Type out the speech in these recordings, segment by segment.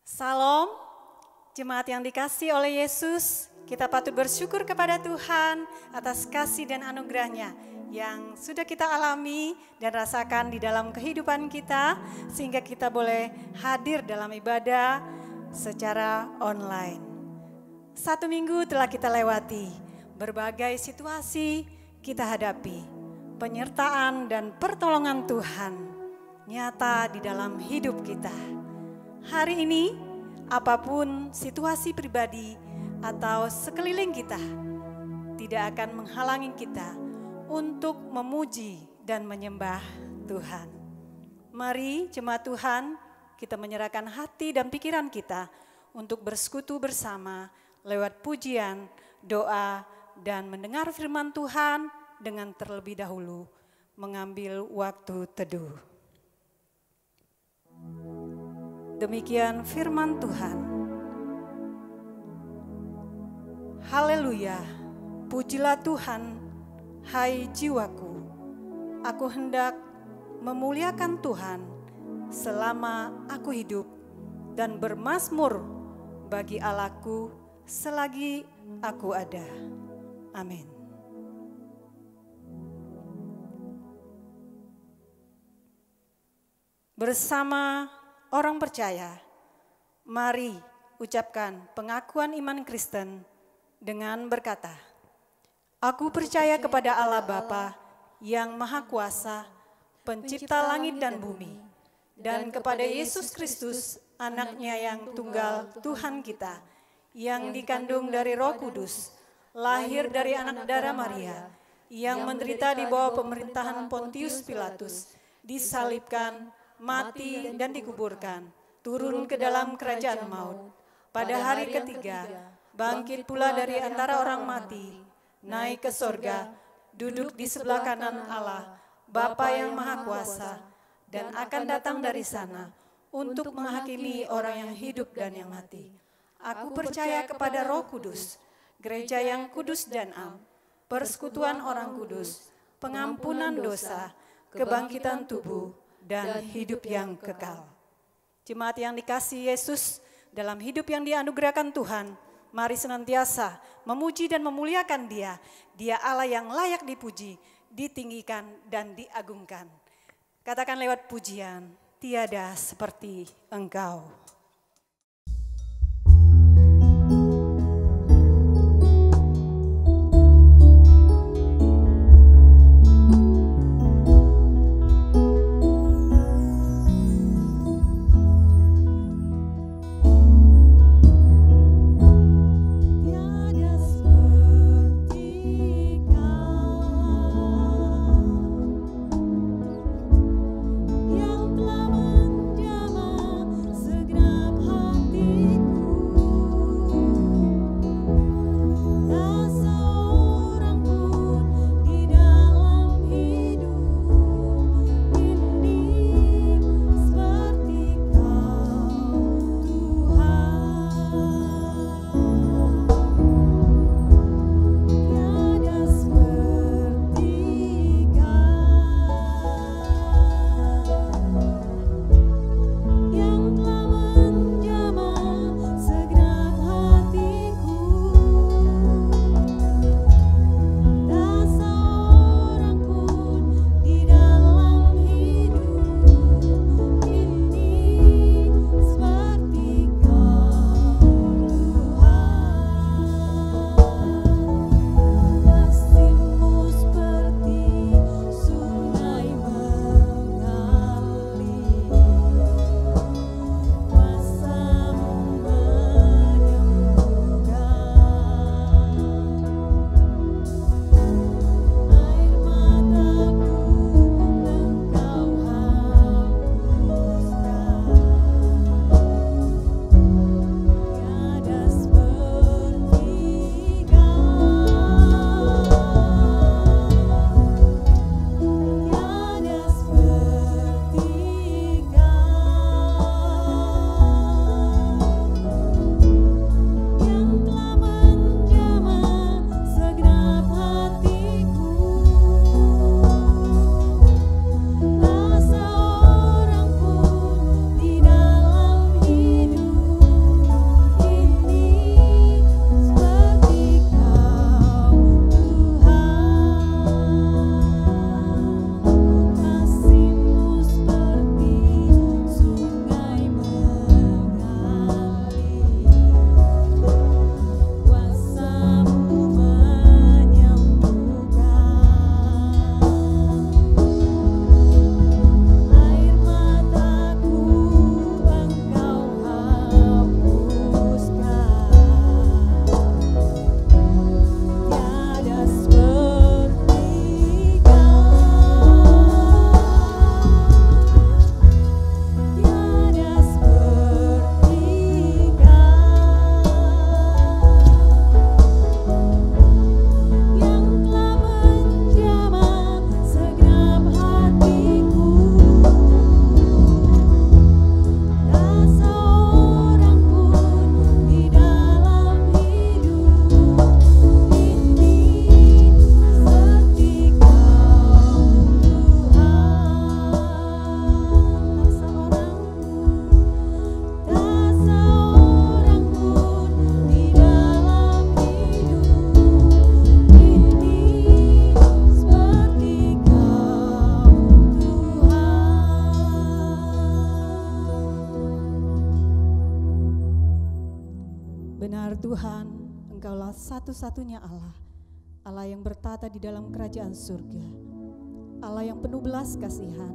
Salam, jemaat yang dikasihi oleh Yesus, kita patut bersyukur kepada Tuhan atas kasih dan anugerah-Nya yang sudah kita alami dan rasakan di dalam kehidupan kita, sehingga kita boleh hadir dalam ibadah secara online. 1 minggu telah kita lewati, berbagai situasi kita hadapi, penyertaan dan pertolongan Tuhan nyata di dalam hidup kita. Hari ini, apapun situasi pribadi atau sekeliling kita, tidak akan menghalangi kita untuk memuji dan menyembah Tuhan. Mari jemaat Tuhan, kita menyerahkan hati dan pikiran kita untuk bersekutu bersama lewat pujian, doa, dan mendengar firman Tuhan dengan terlebih dahulu mengambil waktu teduh. Demikian firman Tuhan. Haleluya, pujilah Tuhan, hai jiwaku. Aku hendak memuliakan Tuhan selama aku hidup dan bermazmur bagi Allahku selagi aku ada. Amin. Bersama orang percaya, mari ucapkan pengakuan iman Kristen dengan berkata, Aku percaya kepada Allah Bapa yang Maha Kuasa, pencipta langit dan bumi, dan kepada Yesus Kristus, anaknya yang tunggal Tuhan kita, yang dikandung dari Roh Kudus, lahir dari anak darah Maria, yang menderita di bawah pemerintahan Pontius Pilatus, disalibkan, mati dan dikuburkan, turun ke dalam kerajaan maut. Pada hari ketiga, bangkit pula dari antara orang mati, naik ke sorga, duduk di sebelah kanan Allah, Bapa yang Maha Kuasa, dan akan datang dari sana untuk menghakimi orang yang hidup dan yang mati. Aku percaya kepada Roh Kudus, gereja yang kudus dan am, persekutuan orang kudus, pengampunan dosa, kebangkitan tubuh, dan hidup yang kekal. Jemaat yang dikasihi Yesus, dalam hidup yang dianugerahkan Tuhan, mari senantiasa memuji dan memuliakan Dia. Dia Allah yang layak dipuji, ditinggikan dan diagungkan. Katakan lewat pujian, tiada seperti Engkau. Yang telah menjamah segera Benar Tuhan, Engkaulah satu-satunya Allah, Allah yang bertata di dalam kerajaan surga, Allah yang penuh belas kasihan,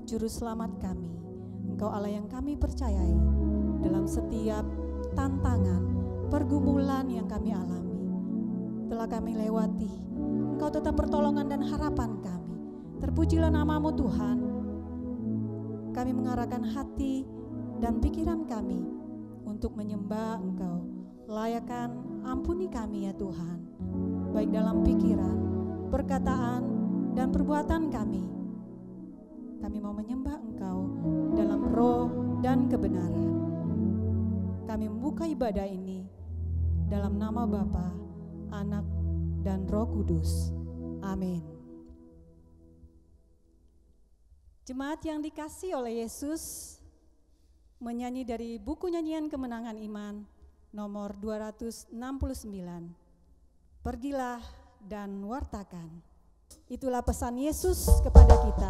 Juru Selamat kami. Engkau Allah yang kami percayai dalam setiap tantangan, pergumulan yang kami alami, telah kami lewati. Engkau tetap pertolongan dan harapan kami. Terpujilah nama-Mu Tuhan. Kami mengarahkan hati dan pikiran kami untuk menyembah Engkau. Layakan, ampuni kami ya Tuhan, baik dalam pikiran, perkataan, dan perbuatan kami. Kami mau menyembah Engkau dalam roh dan kebenaran. Kami membuka ibadah ini dalam nama Bapa, Anak, dan Roh Kudus. Amin. Jemaat yang dikasihi oleh Yesus, menyanyi dari buku nyanyian kemenangan iman nomor 269. Pergilah dan wartakan. Itulah pesan Yesus kepada kita.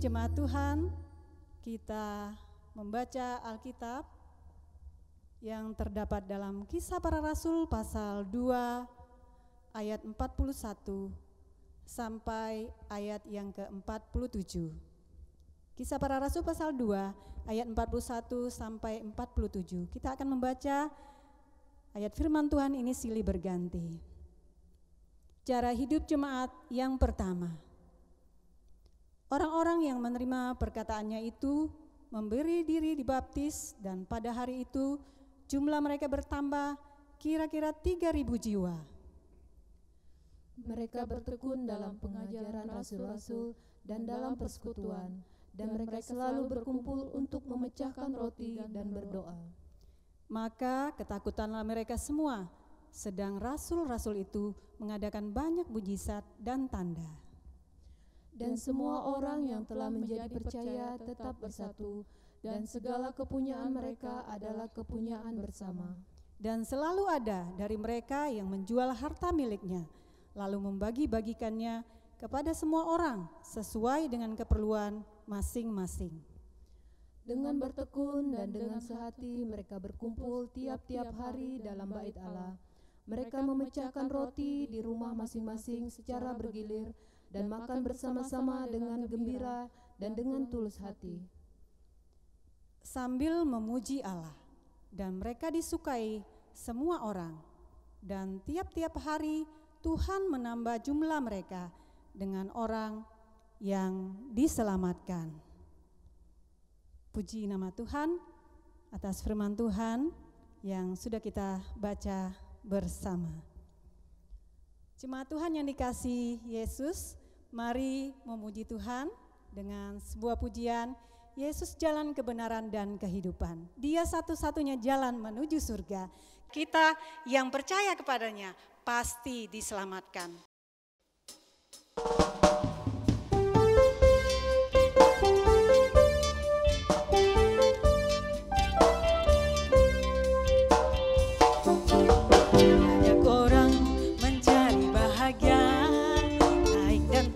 Jemaat Tuhan, kita membaca Alkitab yang terdapat dalam Kisah Para Rasul pasal 2 ayat 41 sampai ayat yang ke-47. Kisah Para Rasul pasal 2 ayat 41 sampai 47. Kita akan membaca ayat firman Tuhan ini silih berganti. Cara hidup jemaat yang pertama. Orang-orang yang menerima perkataannya itu memberi diri dibaptis, dan pada hari itu jumlah mereka bertambah kira-kira 3.000 jiwa. Mereka bertekun dalam pengajaran rasul-rasul dan dalam persekutuan, dan mereka selalu berkumpul untuk memecahkan roti dan berdoa. Maka ketakutanlah mereka semua, sedang rasul-rasul itu mengadakan banyak mujizat dan tanda. Dan semua orang yang telah menjadi percaya tetap bersatu, dan segala kepunyaan mereka adalah kepunyaan bersama. Dan selalu ada dari mereka yang menjual harta miliknya, lalu membagi-bagikannya kepada semua orang sesuai dengan keperluan masing-masing. Dengan bertekun dan dengan sehati mereka berkumpul tiap-tiap hari dalam bait Allah. Mereka memecahkan roti di rumah masing-masing secara bergilir, dan makan bersama-sama dengan gembira dan dengan tulus hati, sambil memuji Allah. Dan mereka disukai semua orang, dan tiap-tiap hari Tuhan menambah jumlah mereka dengan orang yang diselamatkan. Puji nama Tuhan atas firman Tuhan yang sudah kita baca bersama. Jemaat Tuhan yang dikasihi Yesus, mari memuji Tuhan dengan sebuah pujian. Yesus jalan kebenaran dan kehidupan. Dia satu-satunya jalan menuju surga. Kita yang percaya kepadanya pasti diselamatkan. Banyak orang mencari bahagia, naik dan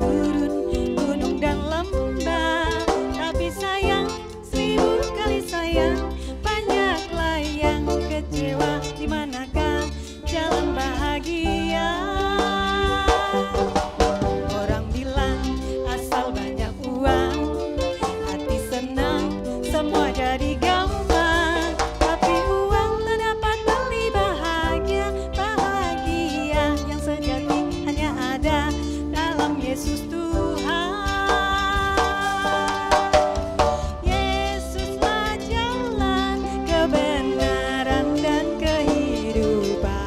Yesus Tuhan. Yesuslah jalan kebenaran dan kehidupan.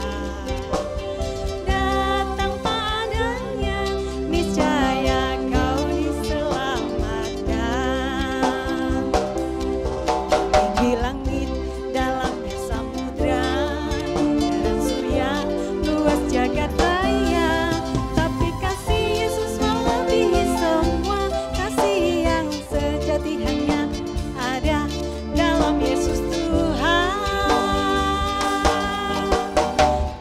Datang padanya, niscaya kau diselamatkan. Tinggi langit, dalamnya samudra, dan surya, luas jagat raya. Tapi kasih Yesus melebihi semua, kasih yang sejati hanya ada dalam Yesus Tuhan.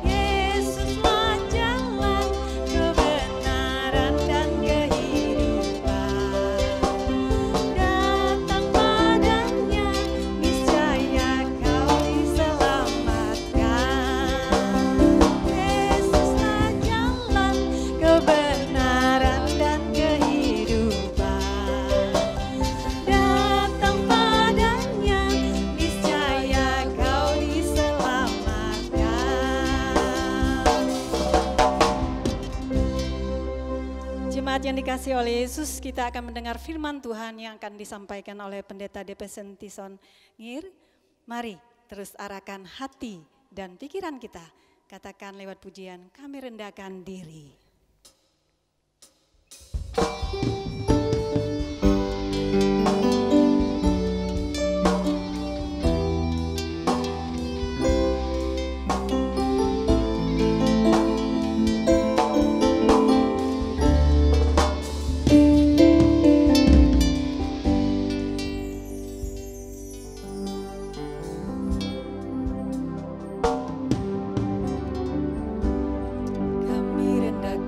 Yesuslah jalan kebenaran dan kehidupan. Datang padanya, niscaya kau diselamatkan. Yesuslah jalan kebenaran dan kehidupan. Datang padanya, niscaya kau diselamatkan. Jemaat yang dikasihi oleh Yesus, kita akan mendengar firman Tuhan yang akan disampaikan oleh Pendeta DP Sentison Ngir. Mari terus arahkan hati dan pikiran kita. Katakan lewat pujian, kami rendahkan diri. Kami rendahkan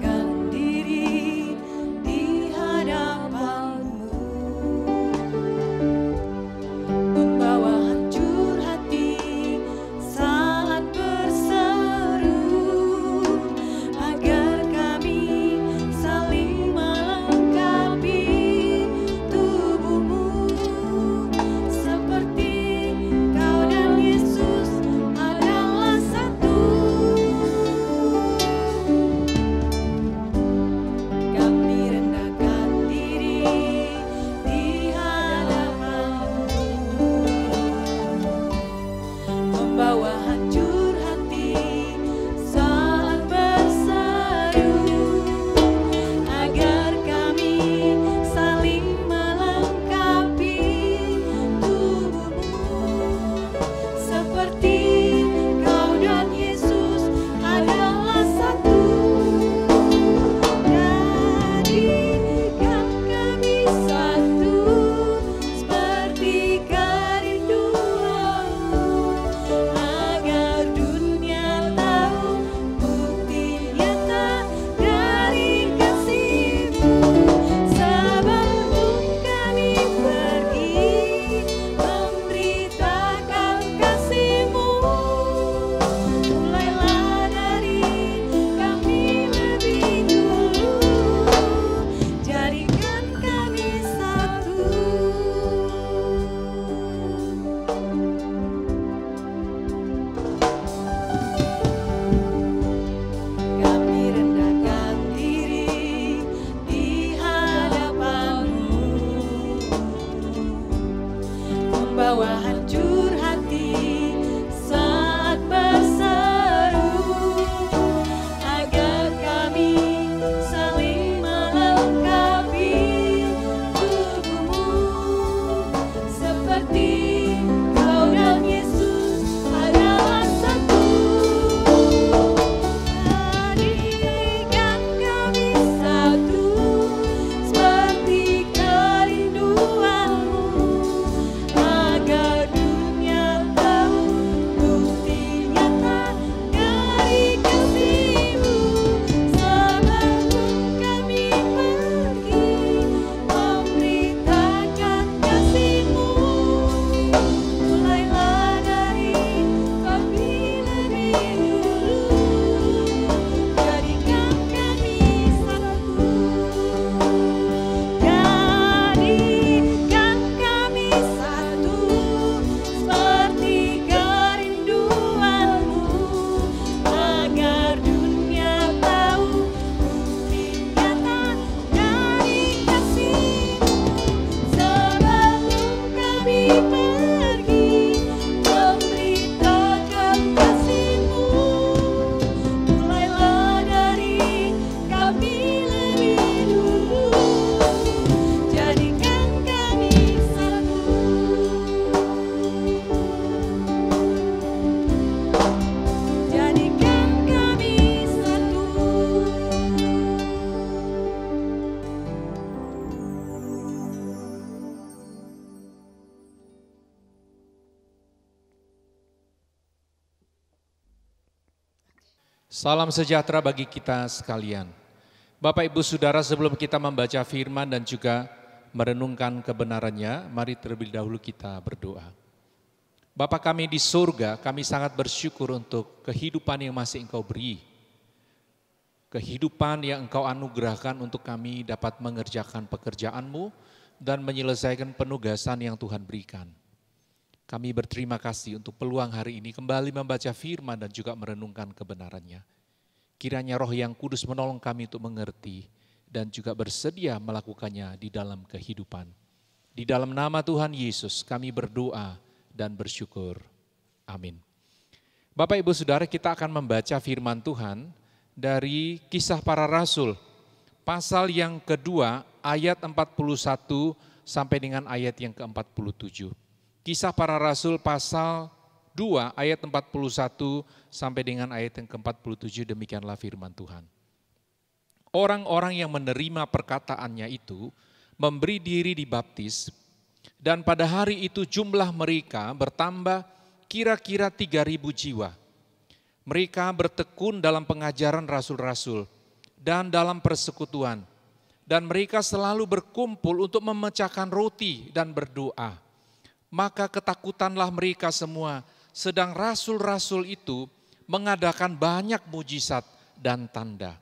Salam sejahtera bagi kita sekalian. Bapak Ibu Saudara, sebelum kita membaca firman dan juga merenungkan kebenarannya, mari terlebih dahulu kita berdoa. Bapa kami di surga, kami sangat bersyukur untuk kehidupan yang masih Engkau beri. Kehidupan yang Engkau anugerahkan untuk kami dapat mengerjakan pekerjaan-Mu dan menyelesaikan penugasan yang Tuhan berikan. Kami berterima kasih untuk peluang hari ini kembali membaca firman dan juga merenungkan kebenarannya. Kiranya Roh yang Kudus menolong kami untuk mengerti dan juga bersedia melakukannya di dalam kehidupan. Di dalam nama Tuhan Yesus kami berdoa dan bersyukur. Amin. Bapak Ibu Saudara, kita akan membaca firman Tuhan dari Kisah Para Rasul, pasal yang kedua ayat 41 sampai dengan ayat yang ke-47. Kisah Para Rasul pasal 2 ayat 41 sampai dengan ayat yang ke-47, demikianlah firman Tuhan. Orang-orang yang menerima perkataannya itu memberi diri dibaptis, dan pada hari itu jumlah mereka bertambah kira-kira 3.000 jiwa. Mereka bertekun dalam pengajaran rasul-rasul dan dalam persekutuan, dan mereka selalu berkumpul untuk memecahkan roti dan berdoa. Maka ketakutanlah mereka semua, sedang rasul-rasul itu mengadakan banyak mujizat dan tanda.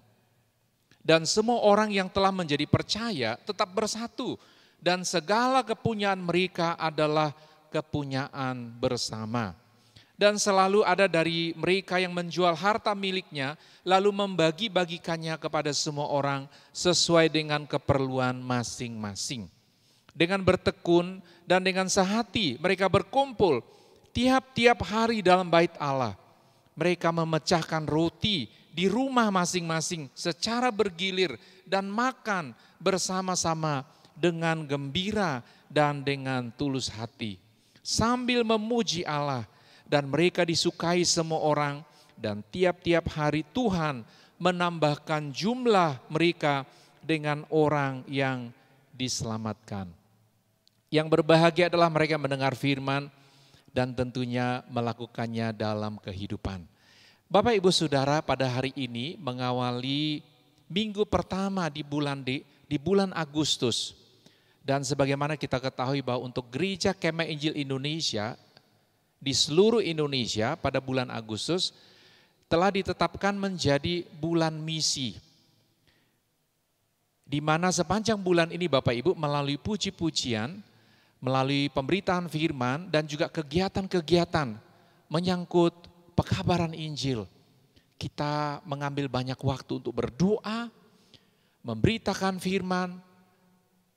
Dan semua orang yang telah menjadi percaya tetap bersatu, dan segala kepunyaan mereka adalah kepunyaan bersama. Dan selalu ada dari mereka yang menjual harta miliknya, lalu membagi-bagikannya kepada semua orang sesuai dengan keperluan masing-masing. Dengan bertekun dan dengan sehati mereka berkumpul tiap-tiap hari dalam bait Allah. Mereka memecahkan roti di rumah masing-masing secara bergilir dan makan bersama-sama dengan gembira dan dengan tulus hati, sambil memuji Allah, dan mereka disukai semua orang, dan tiap-tiap hari Tuhan menambahkan jumlah mereka dengan orang yang diselamatkan. Yang berbahagia adalah mereka mendengar firman dan tentunya melakukannya dalam kehidupan. Bapak Ibu Saudara, pada hari ini mengawali minggu pertama di bulan Agustus. Dan sebagaimana kita ketahui bahwa untuk Gereja Kemah Injil Indonesia di seluruh Indonesia pada bulan Agustus telah ditetapkan menjadi bulan misi. Di mana sepanjang bulan ini Bapak Ibu melalui puji-pujian, melalui pemberitaan firman dan juga kegiatan-kegiatan menyangkut pekabaran Injil, kita mengambil banyak waktu untuk berdoa, memberitakan firman,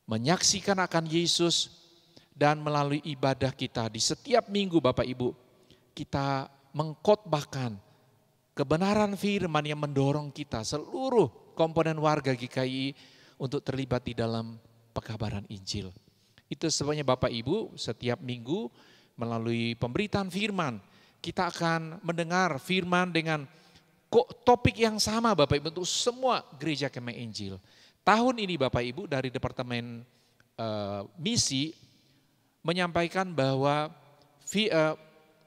menyaksikan akan Yesus, dan melalui ibadah kita di setiap minggu Bapak Ibu, kita mengkhotbahkan kebenaran firman yang mendorong kita seluruh komponen warga GKI untuk terlibat di dalam pekabaran Injil. Itu sebabnya Bapak Ibu setiap minggu melalui pemberitaan firman kita akan mendengar firman dengan topik yang sama Bapak Ibu untuk semua Gereja Kemah Injil. Tahun ini Bapak Ibu dari Departemen Misi menyampaikan bahwa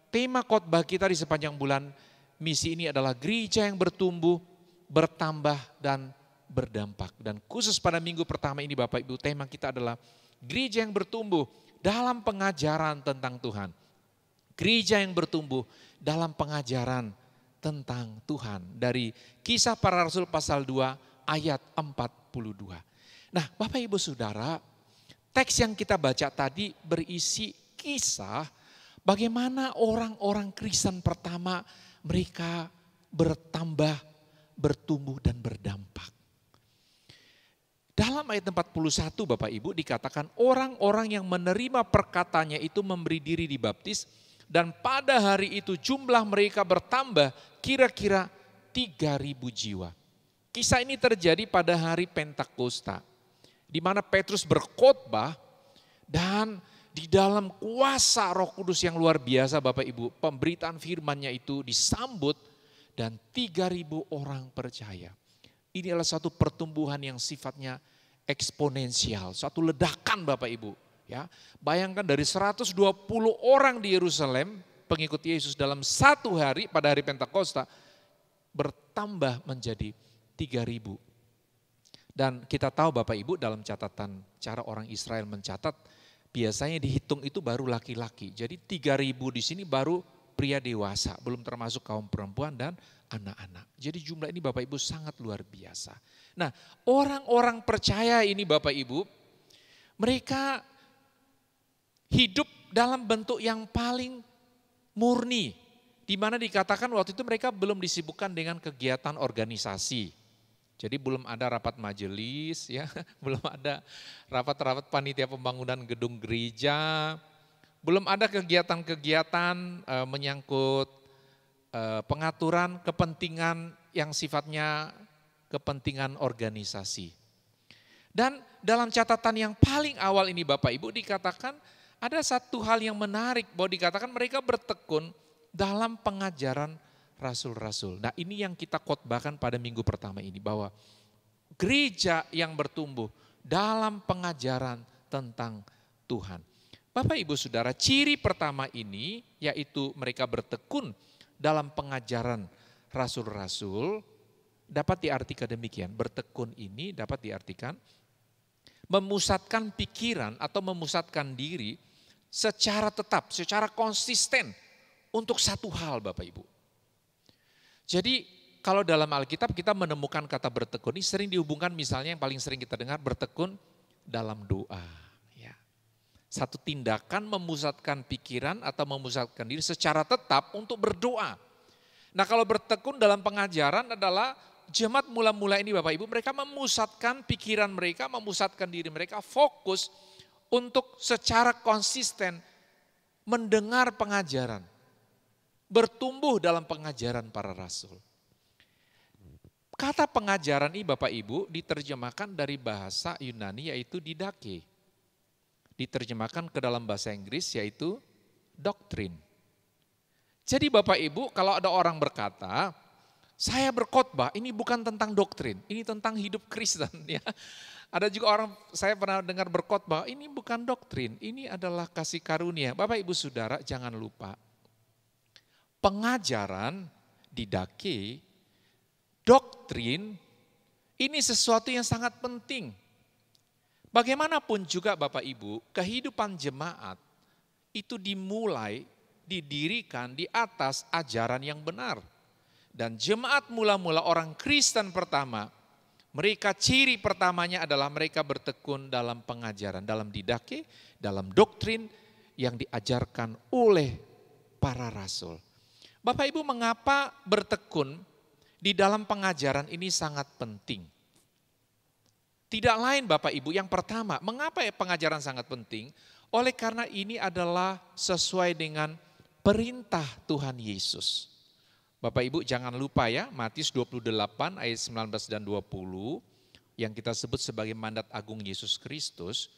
tema khotbah kita di sepanjang bulan misi ini adalah gereja yang bertumbuh, bertambah dan berdampak. Dan khusus pada minggu pertama ini Bapak Ibu tema kita adalah gereja yang bertumbuh dalam pengajaran tentang Tuhan. Gereja yang bertumbuh dalam pengajaran tentang Tuhan. Dari Kisah Para Rasul pasal 2 ayat 42. Nah Bapak Ibu Saudara, teks yang kita baca tadi berisi kisah bagaimana orang-orang Kristen pertama mereka bertambah, bertumbuh dan berdampak. Dalam ayat 41 Bapak Ibu dikatakan orang-orang yang menerima perkataannya itu memberi diri dibaptis, dan pada hari itu jumlah mereka bertambah kira-kira 3.000 jiwa. Kisah ini terjadi pada hari Pentakosta, di mana Petrus berkhotbah dan di dalam kuasa Roh Kudus yang luar biasa Bapak Ibu, pemberitaan firman-Nya itu disambut dan 3.000 orang percaya. Ini adalah satu pertumbuhan yang sifatnya eksponensial, satu ledakan Bapak Ibu. Ya, bayangkan dari 120 orang di Yerusalem, pengikut Yesus dalam satu hari pada hari Pentakosta, bertambah menjadi 3.000. Dan kita tahu Bapak Ibu dalam catatan cara orang Israel mencatat, biasanya dihitung itu baru laki-laki. Jadi 3.000 di sini baru pria dewasa, belum termasuk kaum perempuan dan anak-anak. Jadi jumlah ini Bapak Ibu sangat luar biasa. Nah, orang-orang percaya ini Bapak Ibu, mereka hidup dalam bentuk yang paling murni, di mana dikatakan waktu itu mereka belum disibukkan dengan kegiatan organisasi. Jadi belum ada rapat majelis, ya, belum ada rapat-rapat panitia pembangunan gedung gereja, belum ada kegiatan-kegiatan menyangkut pengaturan kepentingan yang sifatnya kepentingan organisasi. Dan dalam catatan yang paling awal ini Bapak Ibu dikatakan ada satu hal yang menarik bahwa dikatakan mereka bertekun dalam pengajaran rasul-rasul. Nah ini yang kita khotbahkan pada minggu pertama ini, bahwa gereja yang bertumbuh dalam pengajaran tentang Tuhan. Bapak Ibu Saudara, ciri pertama ini yaitu mereka bertekun dalam pengajaran rasul-rasul, dapat diartikan demikian. Bertekun ini dapat diartikan memusatkan pikiran atau memusatkan diri secara tetap, secara konsisten untuk satu hal Bapak Ibu. Jadi kalau dalam Alkitab kita menemukan kata bertekun ini sering dihubungkan, misalnya yang paling sering kita dengar bertekun dalam doa. Ya. Satu tindakan memusatkan pikiran atau memusatkan diri secara tetap untuk berdoa. Nah kalau bertekun dalam pengajaran adalah jemaat mula-mula ini Bapak Ibu, mereka memusatkan pikiran mereka, memusatkan diri mereka, fokus untuk secara konsisten mendengar pengajaran. Bertumbuh dalam pengajaran para rasul. Kata pengajaran ini Bapak Ibu diterjemahkan dari bahasa Yunani yaitu didake. Diterjemahkan ke dalam bahasa Inggris yaitu doktrin. Jadi Bapak Ibu kalau ada orang berkata, saya berkhotbah ini bukan tentang doktrin, ini tentang hidup Kristen. Ya. Ada juga orang, saya pernah dengar berkhotbah, ini bukan doktrin, ini adalah kasih karunia. Bapak Ibu Saudara jangan lupa, pengajaran, didake, doktrin, ini sesuatu yang sangat penting. Bagaimanapun juga Bapak Ibu, kehidupan jemaat itu dimulai, didirikan di atas ajaran yang benar. Dan jemaat mula-mula orang Kristen pertama, mereka ciri pertamanya adalah mereka bertekun dalam pengajaran, dalam didake, dalam doktrin yang diajarkan oleh para rasul. Bapak Ibu mengapa bertekun di dalam pengajaran ini sangat penting? Tidak lain Bapak Ibu, yang pertama, mengapa pengajaran sangat penting? Oleh karena ini adalah sesuai dengan perintah Tuhan Yesus. Bapak Ibu jangan lupa ya, Matius 28 ayat 19 dan 20 yang kita sebut sebagai mandat agung Yesus Kristus.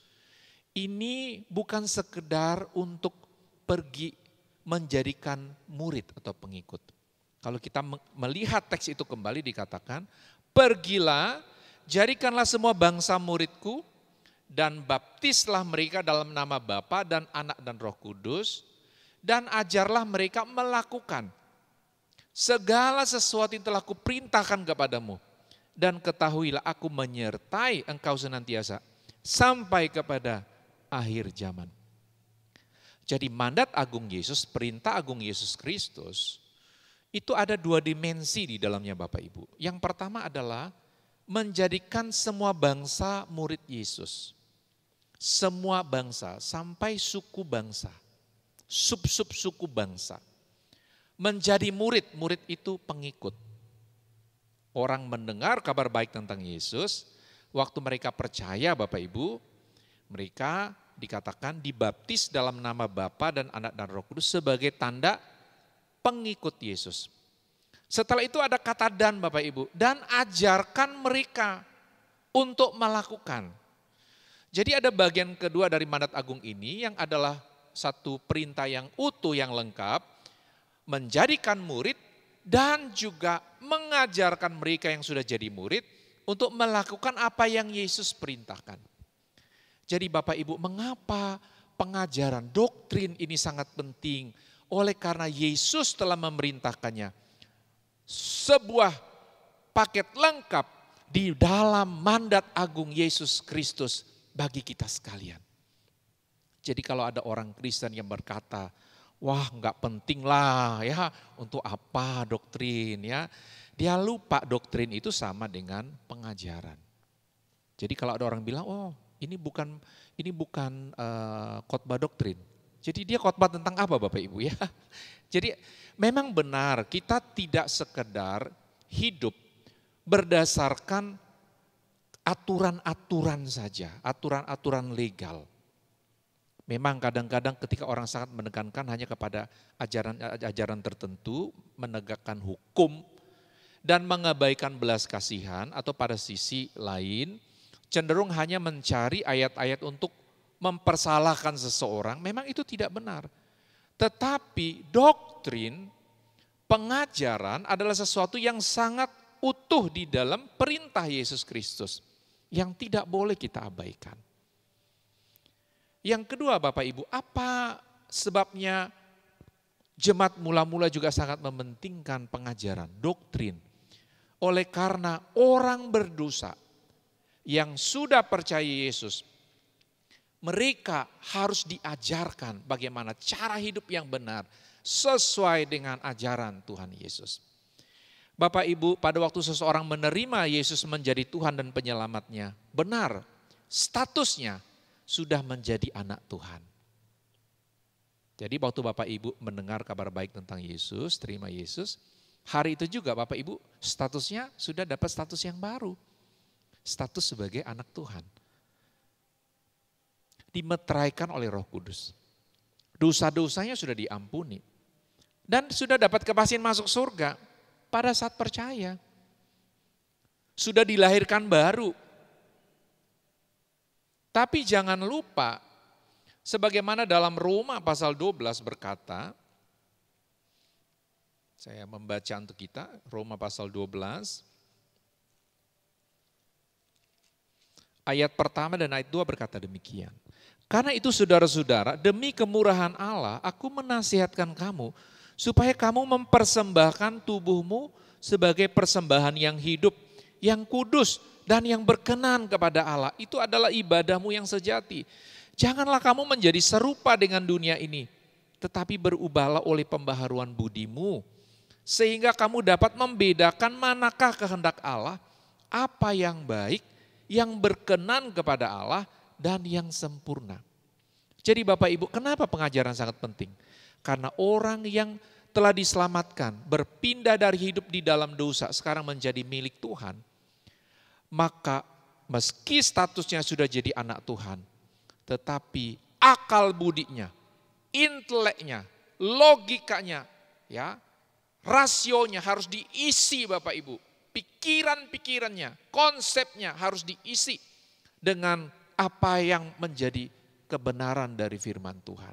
Ini bukan sekedar untuk pergi menjadikan murid atau pengikut. Kalau kita melihat teks itu kembali dikatakan, pergilah, jadikanlah semua bangsa muridku dan baptislah mereka dalam nama Bapa dan Anak dan Roh Kudus dan ajarlah mereka melakukan segala sesuatu yang telah kuperintahkan kepadamu dan ketahuilah aku menyertai engkau senantiasa sampai kepada akhir zaman. Jadi mandat agung Yesus, perintah agung Yesus Kristus, itu ada dua dimensi di dalamnya Bapak Ibu. Yang pertama adalah menjadikan semua bangsa murid Yesus. Semua bangsa sampai suku bangsa, sub-sub suku bangsa. Menjadi murid, murid itu pengikut. Orang mendengar kabar baik tentang Yesus, waktu mereka percaya Bapak Ibu, mereka dikatakan dibaptis dalam nama Bapa dan Anak dan Roh Kudus sebagai tanda pengikut Yesus. Setelah itu ada kata dan Bapak Ibu, dan ajarkan mereka untuk melakukan. Jadi ada bagian kedua dari mandat agung ini yang adalah satu perintah yang utuh yang lengkap, menjadikan murid dan juga mengajarkan mereka yang sudah jadi murid untuk melakukan apa yang Yesus perintahkan. Jadi Bapak Ibu, mengapa pengajaran doktrin ini sangat penting? Oleh karena Yesus telah memerintahkannya. Sebuah paket lengkap di dalam mandat agung Yesus Kristus bagi kita sekalian. Jadi kalau ada orang Kristen yang berkata, wah nggak penting lah ya, untuk apa doktrin ya. Dia lupa doktrin itu sama dengan pengajaran. Jadi kalau ada orang bilang, oh ini bukan khotbah doktrin. Jadi dia khotbah tentang apa Bapak Ibu ya. Jadi memang benar kita tidak sekedar hidup berdasarkan aturan-aturan saja, aturan-aturan legal. Memang kadang-kadang ketika orang sangat menekankan hanya kepada ajaran tertentu, menegakkan hukum, dan mengabaikan belas kasihan, atau pada sisi lain cenderung hanya mencari ayat-ayat untuk mempersalahkan seseorang, memang itu tidak benar. Tetapi doktrin, pengajaran adalah sesuatu yang sangat utuh di dalam perintah Yesus Kristus, yang tidak boleh kita abaikan. Yang kedua Bapak Ibu, apa sebabnya jemaat mula-mula juga sangat mementingkan pengajaran, doktrin? Oleh karena orang berdosa yang sudah percaya Yesus, mereka harus diajarkan bagaimana cara hidup yang benar sesuai dengan ajaran Tuhan Yesus. Bapak Ibu, pada waktu seseorang menerima Yesus menjadi Tuhan dan penyelamatnya, benar statusnya sudah menjadi anak Tuhan. Jadi waktu Bapak Ibu mendengar kabar baik tentang Yesus, terima Yesus, hari itu juga Bapak Ibu statusnya sudah dapat status yang baru. Status sebagai anak Tuhan. Dimeteraikan oleh Roh Kudus. Dosa-dosanya sudah diampuni. Dan sudah dapat kepastian masuk surga pada saat percaya. Sudah dilahirkan baru. Tapi jangan lupa, sebagaimana dalam Roma pasal 12 berkata, saya membaca untuk kita, Roma pasal 12, ayat pertama dan ayat 2 berkata demikian. Karena itu saudara-saudara, demi kemurahan Allah, aku menasihatkan kamu, supaya kamu mempersembahkan tubuhmu sebagai persembahan yang hidup, yang kudus, dan yang berkenan kepada Allah. Itu adalah ibadahmu yang sejati. Janganlah kamu menjadi serupa dengan dunia ini, tetapi berubahlah oleh pembaharuan budimu, sehingga kamu dapat membedakan manakah kehendak Allah, apa yang baik, yang berkenan kepada Allah, dan yang sempurna. Jadi Bapak Ibu, kenapa pengajaran sangat penting? Karena orang yang telah diselamatkan, berpindah dari hidup di dalam dosa, sekarang menjadi milik Tuhan, maka meski statusnya sudah jadi anak Tuhan, tetapi akal budinya, inteleknya, logikanya, ya, rasionya harus diisi Bapak Ibu. Pikiran-pikirannya, konsepnya harus diisi dengan apa yang menjadi kebenaran dari firman Tuhan.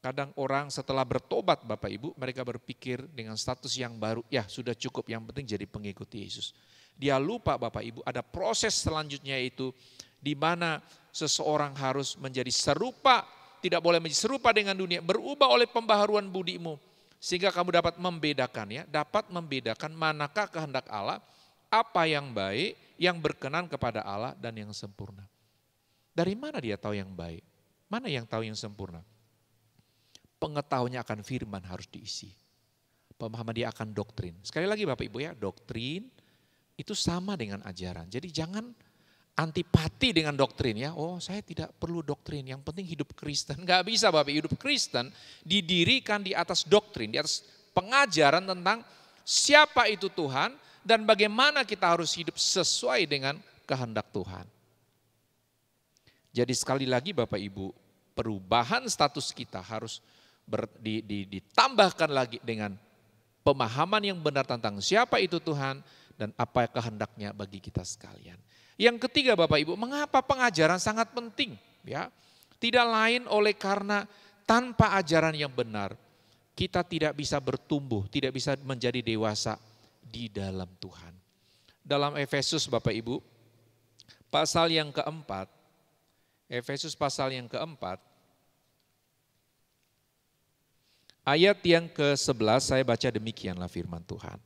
Kadang orang setelah bertobat Bapak Ibu, mereka berpikir dengan status yang baru, ya sudah cukup, yang penting jadi pengikut Yesus. Dia lupa Bapak Ibu ada proses selanjutnya itu di mana seseorang harus menjadi serupa, tidak boleh menjadi serupa dengan dunia, berubah oleh pembaharuan budimu sehingga kamu dapat membedakan, ya, dapat membedakan manakah kehendak Allah, apa yang baik, yang berkenan kepada Allah dan yang sempurna. Dari mana dia tahu yang baik? Mana yang tahu yang sempurna? Pengetahuannya akan firman harus diisi. Pemahaman dia akan doktrin. Sekali lagi Bapak Ibu ya, doktrin itu sama dengan ajaran. Jadi jangan antipati dengan doktrin ya. Oh saya tidak perlu doktrin, yang penting hidup Kristen. Gak bisa Bapak, hidup Kristen didirikan di atas doktrin, di atas pengajaran tentang siapa itu Tuhan dan bagaimana kita harus hidup sesuai dengan kehendak Tuhan. Jadi sekali lagi Bapak Ibu, perubahan status kita harus ditambahkan lagi dengan pemahaman yang benar tentang siapa itu Tuhan dan apa kehendaknya bagi kita sekalian. Yang ketiga Bapak Ibu, mengapa pengajaran sangat penting? Ya, tidak lain oleh karena tanpa ajaran yang benar, kita tidak bisa bertumbuh, tidak bisa menjadi dewasa di dalam Tuhan. Dalam Efesus Bapak Ibu, pasal yang keempat, Efesus pasal yang keempat, ayat yang ke-11 saya baca demikianlah firman Tuhan.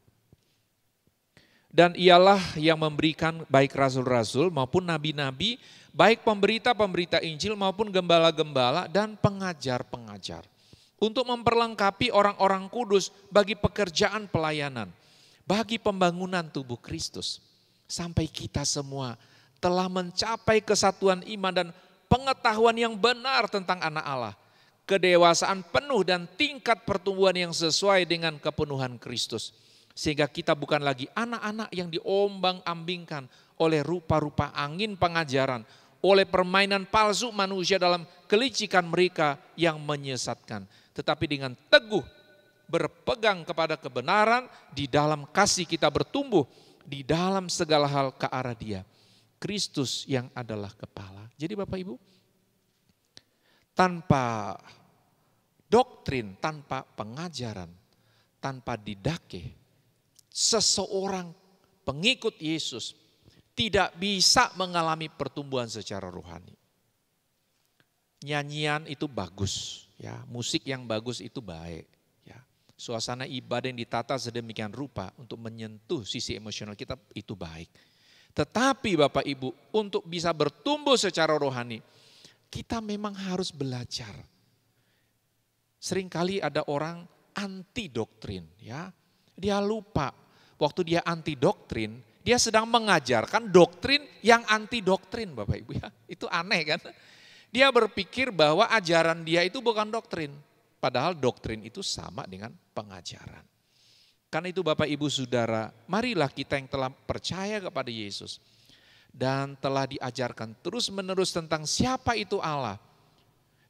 Dan ialah yang memberikan baik rasul-rasul maupun nabi-nabi, baik pemberita-pemberita Injil maupun gembala-gembala dan pengajar-pengajar. Untuk memperlengkapi orang-orang kudus bagi pekerjaan pelayanan, bagi pembangunan tubuh Kristus. Sampai kita semua telah mencapai kesatuan iman dan pengetahuan yang benar tentang anak Allah. Kedewasaan penuh dan tingkat pertumbuhan yang sesuai dengan kepenuhan Kristus. Sehingga kita bukan lagi anak-anak yang diombang-ambingkan oleh rupa-rupa angin pengajaran, oleh permainan palsu manusia dalam kelicikan mereka yang menyesatkan. Tetapi dengan teguh berpegang kepada kebenaran, di dalam kasih kita bertumbuh, di dalam segala hal ke arah Dia. Kristus yang adalah kepala. Jadi Bapak Ibu, tanpa doktrin, tanpa pengajaran, tanpa didake, seseorang pengikut Yesus tidak bisa mengalami pertumbuhan secara rohani. Nyanyian itu bagus, ya, musik yang bagus itu baik, ya. Suasana ibadah yang ditata sedemikian rupa untuk menyentuh sisi emosional kita itu baik. Tetapi Bapak Ibu, untuk bisa bertumbuh secara rohani, kita memang harus belajar. Seringkali ada orang anti doktrin, ya. Dia lupa waktu dia anti doktrin, dia sedang mengajarkan doktrin yang anti doktrin, Bapak Ibu, ya. Itu aneh kan? Dia berpikir bahwa ajaran dia itu bukan doktrin, padahal doktrin itu sama dengan pengajaran. Karena itu Bapak Ibu Saudara, marilah kita yang telah percaya kepada Yesus dan telah diajarkan terus-menerus tentang siapa itu Allah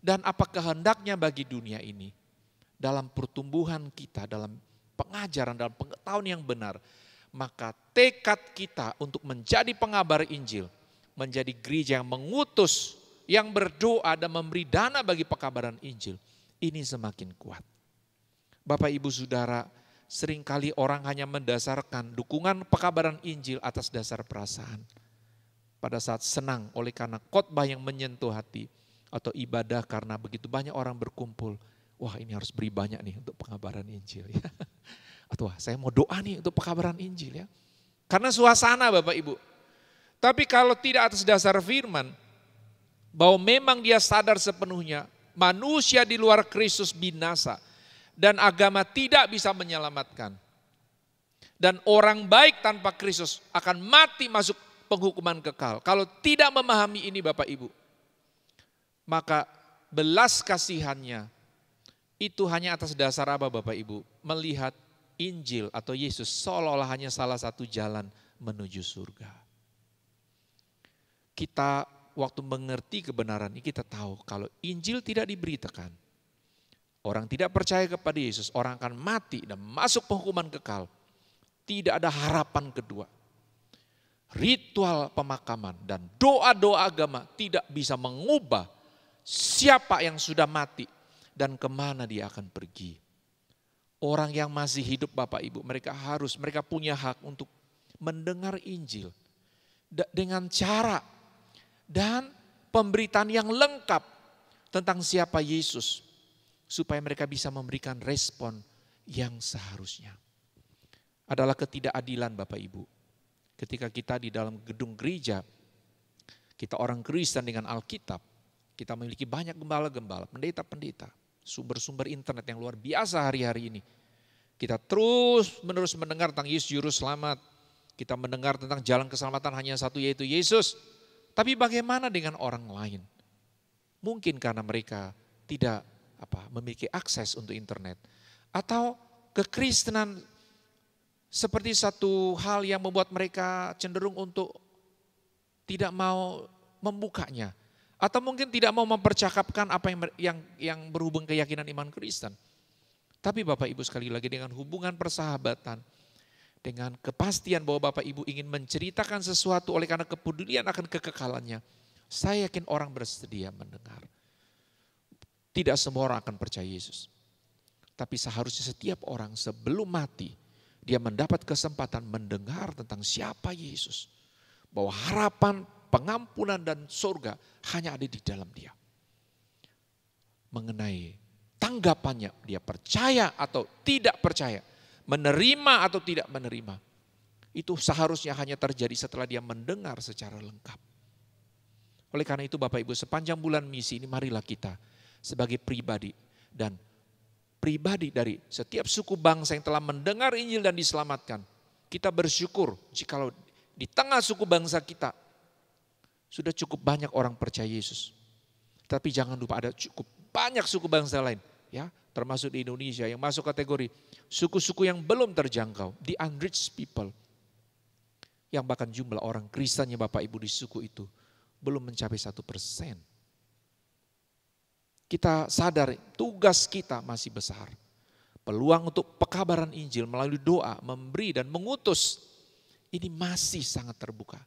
dan apa kehendaknya bagi dunia ini, dalam pertumbuhan kita, dalam pengajaran, dalam pengetahuan yang benar, maka tekad kita untuk menjadi pengabar Injil, menjadi gereja yang mengutus, yang berdoa dan memberi dana bagi pekabaran Injil, ini semakin kuat. Bapak Ibu Saudara, seringkali orang hanya mendasarkan dukungan pekabaran Injil atas dasar perasaan. Pada saat senang oleh karena khotbah yang menyentuh hati, atau ibadah karena begitu banyak orang berkumpul, wah ini harus beri banyak nih untuk pengabaran Injil, ya. Atau wah, saya mau doa nih untuk pekabaran Injil, ya. Karena suasana Bapak Ibu. Tapi kalau tidak atas dasar firman, bahwa memang dia sadar sepenuhnya manusia di luar Kristus binasa dan agama tidak bisa menyelamatkan. Dan orang baik tanpa Kristus akan mati masuk penghukuman kekal. Kalau tidak memahami ini Bapak Ibu, maka belas kasihannya itu hanya atas dasar apa Bapak Ibu? Melihat Injil atau Yesus seolah-olah hanya salah satu jalan menuju surga. Kita waktu mengerti kebenaran ini kita tahu kalau Injil tidak diberitakan, orang tidak percaya kepada Yesus, orang akan mati dan masuk penghukuman kekal. Tidak ada harapan kedua. Ritual pemakaman dan doa-doa agama tidak bisa mengubah siapa yang sudah mati dan kemana dia akan pergi. Orang yang masih hidup Bapak Ibu, mereka punya hak untuk mendengar Injil dengan cara dan pemberitaan yang lengkap tentang siapa Yesus, supaya mereka bisa memberikan respon yang seharusnya. Adalah ketidakadilan Bapak Ibu. Ketika kita di dalam gedung gereja, kita orang Kristen dengan Alkitab, kita memiliki banyak gembala-gembala, pendeta-pendeta, sumber-sumber internet yang luar biasa hari-hari ini. Kita terus menerus mendengar tentang Yesus Juru Selamat. Kita mendengar tentang jalan keselamatan hanya satu, yaitu Yesus. Tapi bagaimana dengan orang lain? Mungkin karena mereka tidak memiliki akses untuk internet. Atau kekristenan seperti satu hal yang membuat mereka cenderung untuk tidak mau membukanya. Atau mungkin tidak mau mempercakapkan apa yang berhubung keyakinan iman Kristen. Tapi Bapak Ibu sekali lagi dengan hubungan persahabatan, dengan kepastian bahwa Bapak Ibu ingin menceritakan sesuatu oleh karena kepedulian akan kekekalannya, saya yakin orang bersedia mendengar. Tidak semua orang akan percaya Yesus. Tapi seharusnya setiap orang sebelum mati, dia mendapat kesempatan mendengar tentang siapa Yesus. Bahwa harapan, pengampunan dan surga hanya ada di dalam dia. Mengenai tanggapannya, dia percaya atau tidak percaya, menerima atau tidak menerima. itu seharusnya hanya terjadi setelah dia mendengar secara lengkap. Oleh karena itu Bapak Ibu, sepanjang bulan misi ini marilah kita sebagai pribadi dan pribadi dari setiap suku bangsa yang telah mendengar Injil dan diselamatkan. Kita bersyukur jikalau di tengah suku bangsa kita sudah cukup banyak orang percaya Yesus. Tapi jangan lupa ada cukup banyak suku bangsa lain, ya, termasuk di Indonesia yang masuk kategori suku-suku yang belum terjangkau, the unreached people. Yang bahkan jumlah orang Kristennya Bapak Ibu di suku itu belum mencapai 1%. Kita sadar tugas kita masih besar. Peluang untuk pekabaran Injil melalui doa, memberi dan mengutus ini masih sangat terbuka.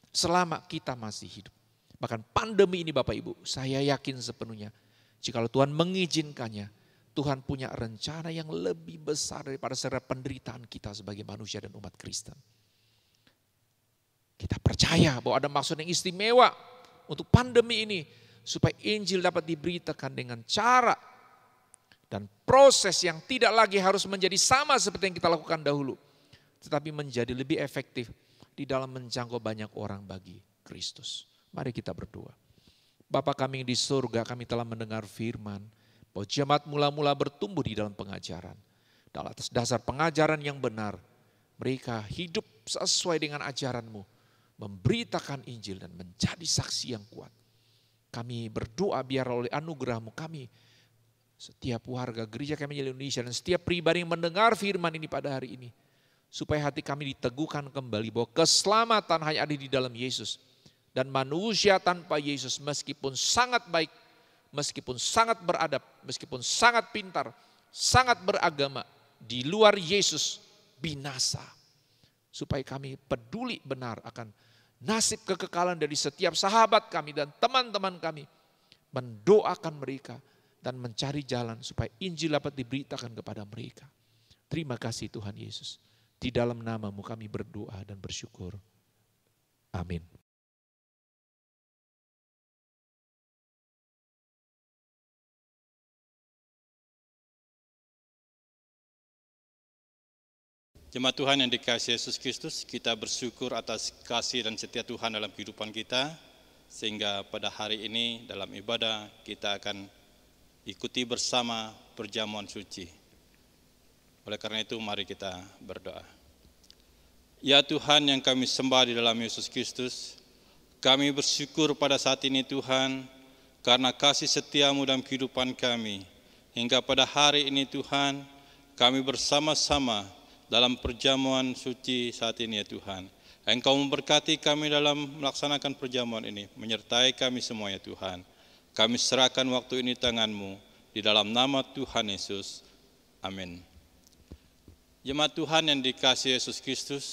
Selama kita masih hidup. Bahkan pandemi ini Bapak Ibu, saya yakin sepenuhnya jikalau Tuhan mengizinkannya, Tuhan punya rencana yang lebih besar daripada segala penderitaan kita sebagai manusia dan umat Kristen. Kita percaya bahwa ada maksud yang istimewa untuk pandemi ini supaya Injil dapat diberitakan dengan cara dan proses yang tidak lagi harus menjadi sama seperti yang kita lakukan dahulu, tetapi menjadi lebih efektif di dalam menjangkau banyak orang bagi Kristus. Mari kita berdoa. Bapa kami yang di surga, kami telah mendengar firman bahwa jemaat mula-mula bertumbuh di dalam pengajaran. Dan atas dasar pengajaran yang benar, mereka hidup sesuai dengan ajaran-Mu, memberitakan Injil dan menjadi saksi yang kuat. Kami berdoa biar oleh anugerah-Mu kami, setiap warga gereja kami di Indonesia dan setiap pribadi yang mendengar firman ini pada hari ini, supaya hati kami diteguhkan kembali bahwa keselamatan hanya ada di dalam Yesus. Dan manusia tanpa Yesus meskipun sangat baik, meskipun sangat beradab, meskipun sangat pintar, sangat beragama, di luar Yesus binasa. Supaya kami peduli benar akan nasib kekekalan dari setiap sahabat kami dan teman-teman kami. Mendoakan mereka dan mencari jalan supaya Injil dapat diberitakan kepada mereka. Terima kasih Tuhan Yesus. Di dalam nama-Mu kami berdoa dan bersyukur. Amin. Jemaat Tuhan yang dikasihi Yesus Kristus, kita bersyukur atas kasih dan setia Tuhan dalam kehidupan kita, sehingga pada hari ini dalam ibadah kita akan ikuti bersama perjamuan suci. Oleh karena itu mari kita berdoa. Ya Tuhan yang kami sembah di dalam Yesus Kristus, kami bersyukur pada saat ini Tuhan, karena kasih setia-Mu dalam kehidupan kami, hingga pada hari ini Tuhan, kami bersama-sama dalam perjamuan suci saat ini ya Tuhan. Engkau memberkati kami dalam melaksanakan perjamuan ini, menyertai kami semua ya Tuhan. Kami serahkan waktu ini tangan-Mu, di dalam nama Tuhan Yesus. Amin. Jemaat Tuhan yang dikasihi Yesus Kristus,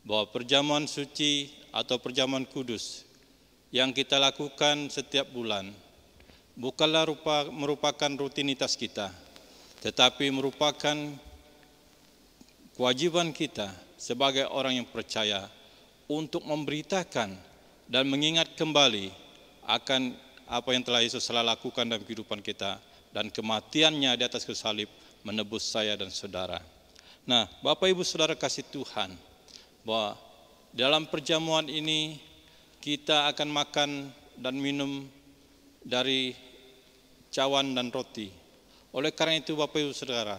bahwa perjamuan suci atau perjamuan kudus yang kita lakukan setiap bulan, bukanlah merupakan rutinitas kita, tetapi merupakan kewajiban kita sebagai orang yang percaya untuk memberitakan dan mengingat kembali akan apa yang telah Yesus telah lakukan dalam kehidupan kita dan kematiannya di atas kayu salib menebus saya dan saudara. Nah, Bapak Ibu Saudara kasih Tuhan, bahwa dalam perjamuan ini kita akan makan dan minum dari cawan dan roti. Oleh karena itu Bapak Ibu Saudara,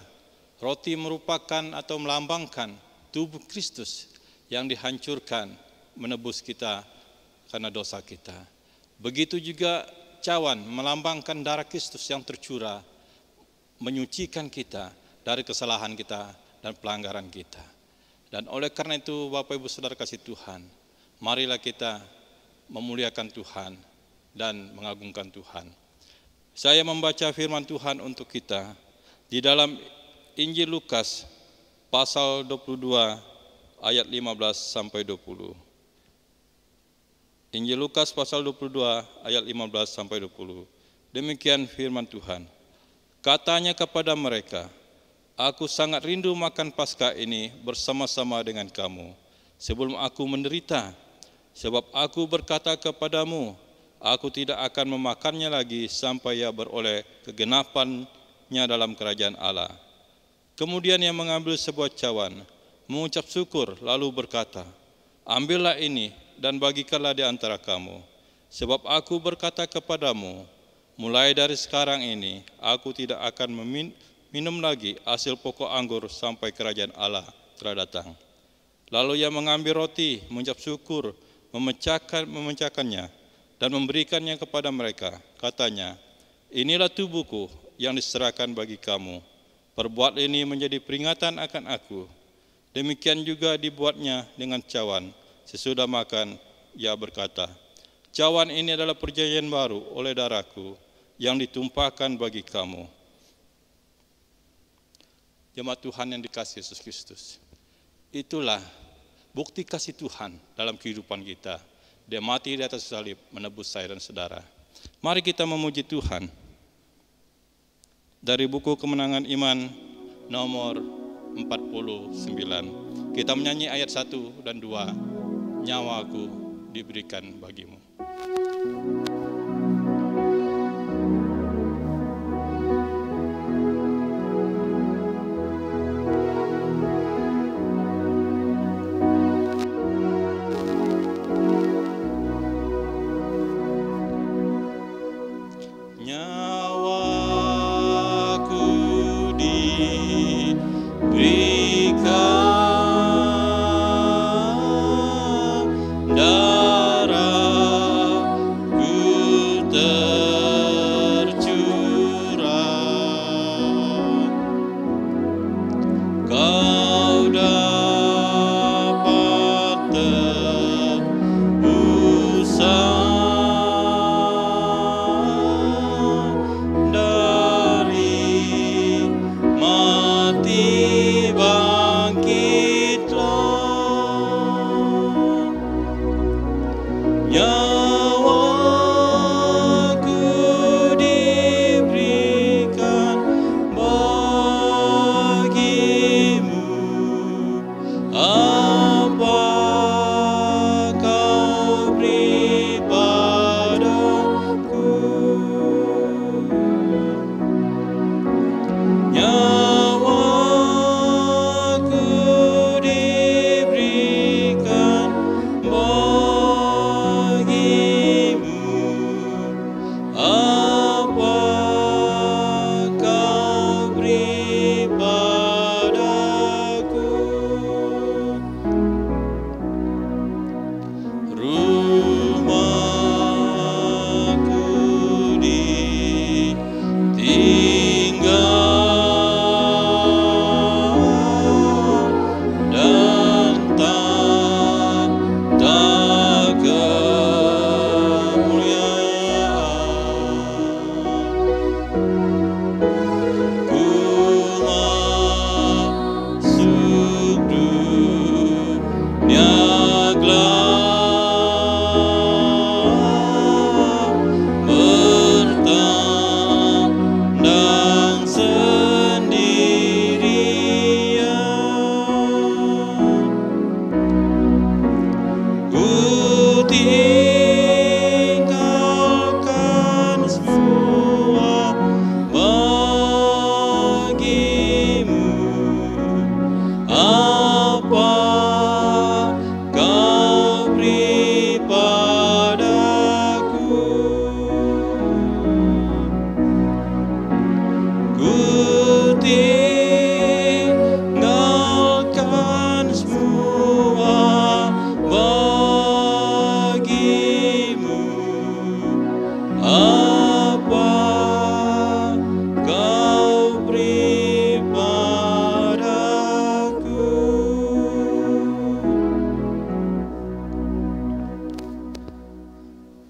roti merupakan atau melambangkan tubuh Kristus yang dihancurkan menebus kita karena dosa kita. Begitu juga cawan melambangkan darah Kristus yang tercurah menyucikan kita dari kesalahan kita dan pelanggaran kita. Dan oleh karena itu Bapak Ibu Saudara kasih Tuhan, marilah kita memuliakan Tuhan dan mengagungkan Tuhan. Saya membaca firman Tuhan untuk kita di dalam Injil Lukas pasal 22 ayat 15 sampai 20. Injil Lukas pasal 22 ayat 15 sampai 20. Demikian firman Tuhan. Katanya kepada mereka, aku sangat rindu makan Paskah ini bersama-sama dengan kamu sebelum aku menderita. Sebab aku berkata kepadamu, aku tidak akan memakannya lagi sampai ia beroleh kegenapannya dalam kerajaan Allah. Kemudian ia mengambil sebuah cawan, mengucap syukur, lalu berkata, "Ambillah ini dan bagikanlah di antara kamu. Sebab aku berkata kepadamu, mulai dari sekarang ini, aku tidak akan minum lagi hasil pokok anggur sampai kerajaan Allah telah datang." Lalu ia mengambil roti, mengucap syukur, memecahkannya, dan memberikannya kepada mereka. Katanya, "Inilah tubuhku yang diserahkan bagi kamu. Perbuat ini menjadi peringatan akan aku." Demikian juga dibuatnya dengan cawan. Sesudah makan, ia berkata, "Cawan ini adalah perjanjian baru oleh darahku yang ditumpahkan bagi kamu." Jemaat Tuhan yang dikasihi Yesus Kristus, itulah bukti kasih Tuhan dalam kehidupan kita. Dia mati di atas salib menebus saya dan saudara. Mari kita memuji Tuhan. Dari buku Kemenangan Iman nomor 49. Kita menyanyi ayat 1 dan 2. Nyawaku diberikan bagimu.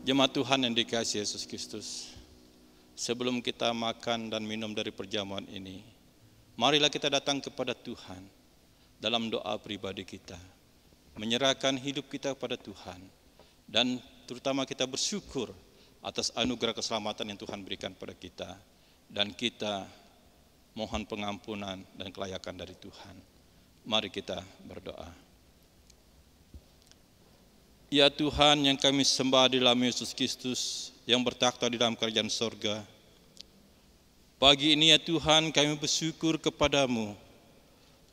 Jemaat Tuhan yang dikasihi Yesus Kristus, sebelum kita makan dan minum dari perjamuan ini, marilah kita datang kepada Tuhan dalam doa pribadi kita, menyerahkan hidup kita kepada Tuhan, dan terutama kita bersyukur atas anugerah keselamatan yang Tuhan berikan pada kita, dan kita mohon pengampunan dan kelayakan dari Tuhan. Mari kita berdoa. Ya Tuhan yang kami sembah di dalam Yesus Kristus yang bertakhta di dalam kerajaan sorga, pagi ini ya Tuhan kami bersyukur kepadamu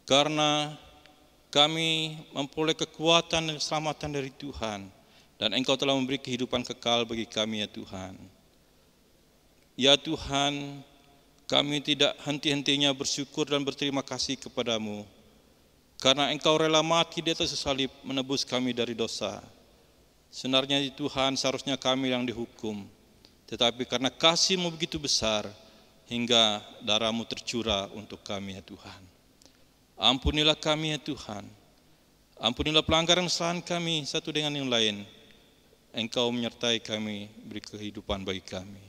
karena kami memperoleh kekuatan dan keselamatan dari Tuhan, dan Engkau telah memberi kehidupan kekal bagi kami ya Tuhan. Ya Tuhan, kami tidak henti-hentinya bersyukur dan berterima kasih kepadamu, karena Engkau rela mati di atas salib menebus kami dari dosa. Sebenarnya Tuhan, seharusnya kami yang dihukum, tetapi karena kasih-Mu begitu besar, hingga darah-Mu tercurah untuk kami ya Tuhan. Ampunilah kami ya Tuhan, ampunilah pelanggaran kesalahan kami satu dengan yang lain. Engkau menyertai kami, beri kehidupan bagi kami.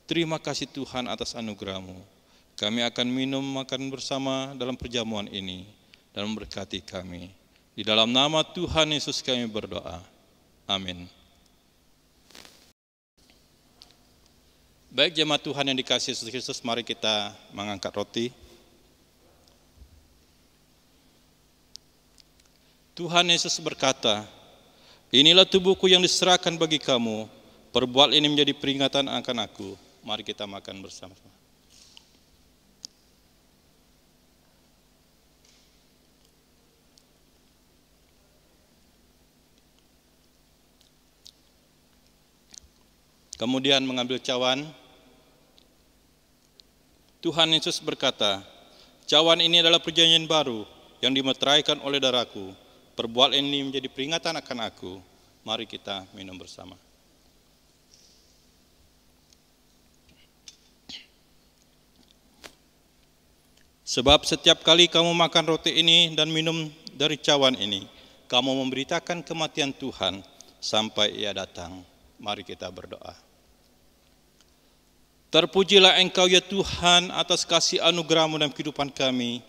Terima kasih Tuhan atas anugerah-Mu. Kami akan minum makan bersama dalam perjamuan ini dan memberkati kami. Di dalam nama Tuhan Yesus kami berdoa. Amin. Baik jemaat Tuhan yang dikasihi Yesus Kristus, mari kita mengangkat roti. Tuhan Yesus berkata, "Inilah tubuhku yang diserahkan bagi kamu, perbuat ini menjadi peringatan akan aku." Mari kita makan bersama-sama. Kemudian mengambil cawan. Tuhan Yesus berkata, "Cawan ini adalah perjanjian baru yang dimeteraikan oleh darahku. Perbuat ini menjadi peringatan akan aku." Mari kita minum bersama. Sebab setiap kali kamu makan roti ini dan minum dari cawan ini, kamu memberitakan kematian Tuhan sampai Ia datang. Mari kita berdoa. Terpujilah Engkau ya Tuhan atas kasih anugerah-Mu dalam kehidupan kami.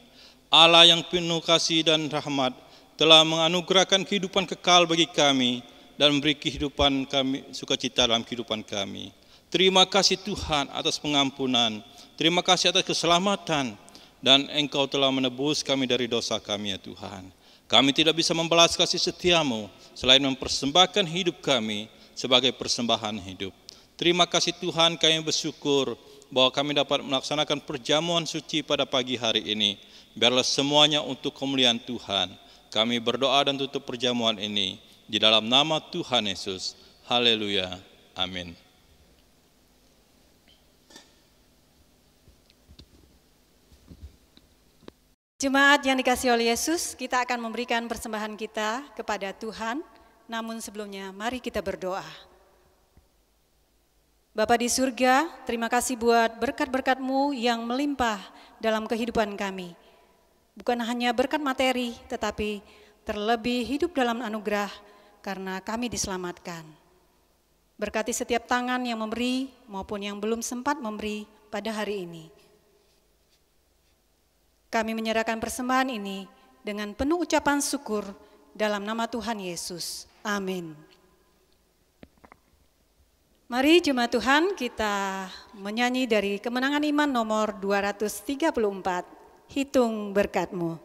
Allah yang penuh kasih dan rahmat telah menganugerahkan kehidupan kekal bagi kami dan memberi kehidupan kami, sukacita dalam kehidupan kami. Terima kasih Tuhan atas pengampunan, terima kasih atas keselamatan, dan Engkau telah menebus kami dari dosa kami ya Tuhan. Kami tidak bisa membalas kasih setia-Mu selain mempersembahkan hidup kami sebagai persembahan hidup. Terima kasih Tuhan, kami bersyukur bahwa kami dapat melaksanakan perjamuan suci pada pagi hari ini. Biarlah semuanya untuk kemuliaan Tuhan. Kami berdoa dan tutup perjamuan ini di dalam nama Tuhan Yesus. Haleluya. Amin. Jemaat yang dikasihi oleh Yesus, kita akan memberikan persembahan kita kepada Tuhan. Namun sebelumnya, mari kita berdoa. Bapa di surga, terima kasih buat berkat-berkat-Mu yang melimpah dalam kehidupan kami. Bukan hanya berkat materi, tetapi terlebih hidup dalam anugerah karena kami diselamatkan. Berkati setiap tangan yang memberi maupun yang belum sempat memberi pada hari ini. Kami menyerahkan persembahan ini dengan penuh ucapan syukur dalam nama Tuhan Yesus. Amin. Mari jemaat Tuhan, kita menyanyi dari Kemenangan Iman nomor 234, Hitung Berkat-Mu.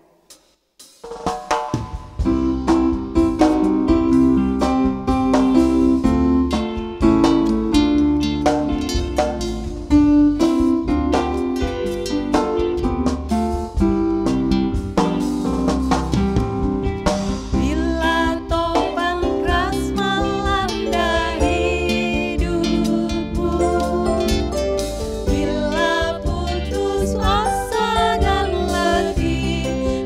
Bila putus asa dan letih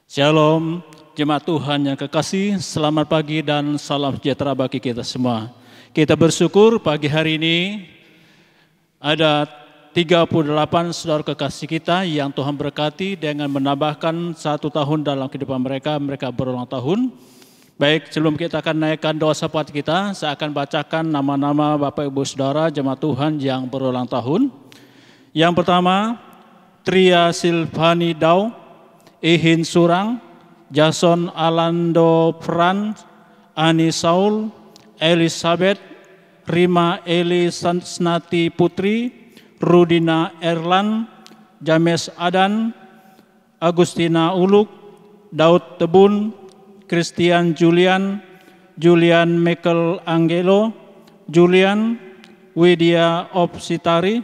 Shalom, jemaat Tuhan yang kekasih, selamat pagi dan salam sejahtera bagi kita semua. Kita bersyukur pagi hari ini ada 38 saudara kekasih kita yang Tuhan berkati dengan menambahkan 1 tahun dalam kehidupan mereka berulang tahun. Baik, sebelum kita akan naikkan doa syafaat kita, saya akan bacakan nama-nama Bapak Ibu Saudara jemaat Tuhan yang berulang tahun. Yang pertama, Tria Silvani Dau, Ihin Surang, Jason Alando Fran, Ani Saul, Elizabeth, Rima Eli Snati Putri, Rudina Erlan, James Adan, Agustina Uluk, Daud Tebun, Christian Julian, Julian Michael Angelo, Julian, Widya Opsitari,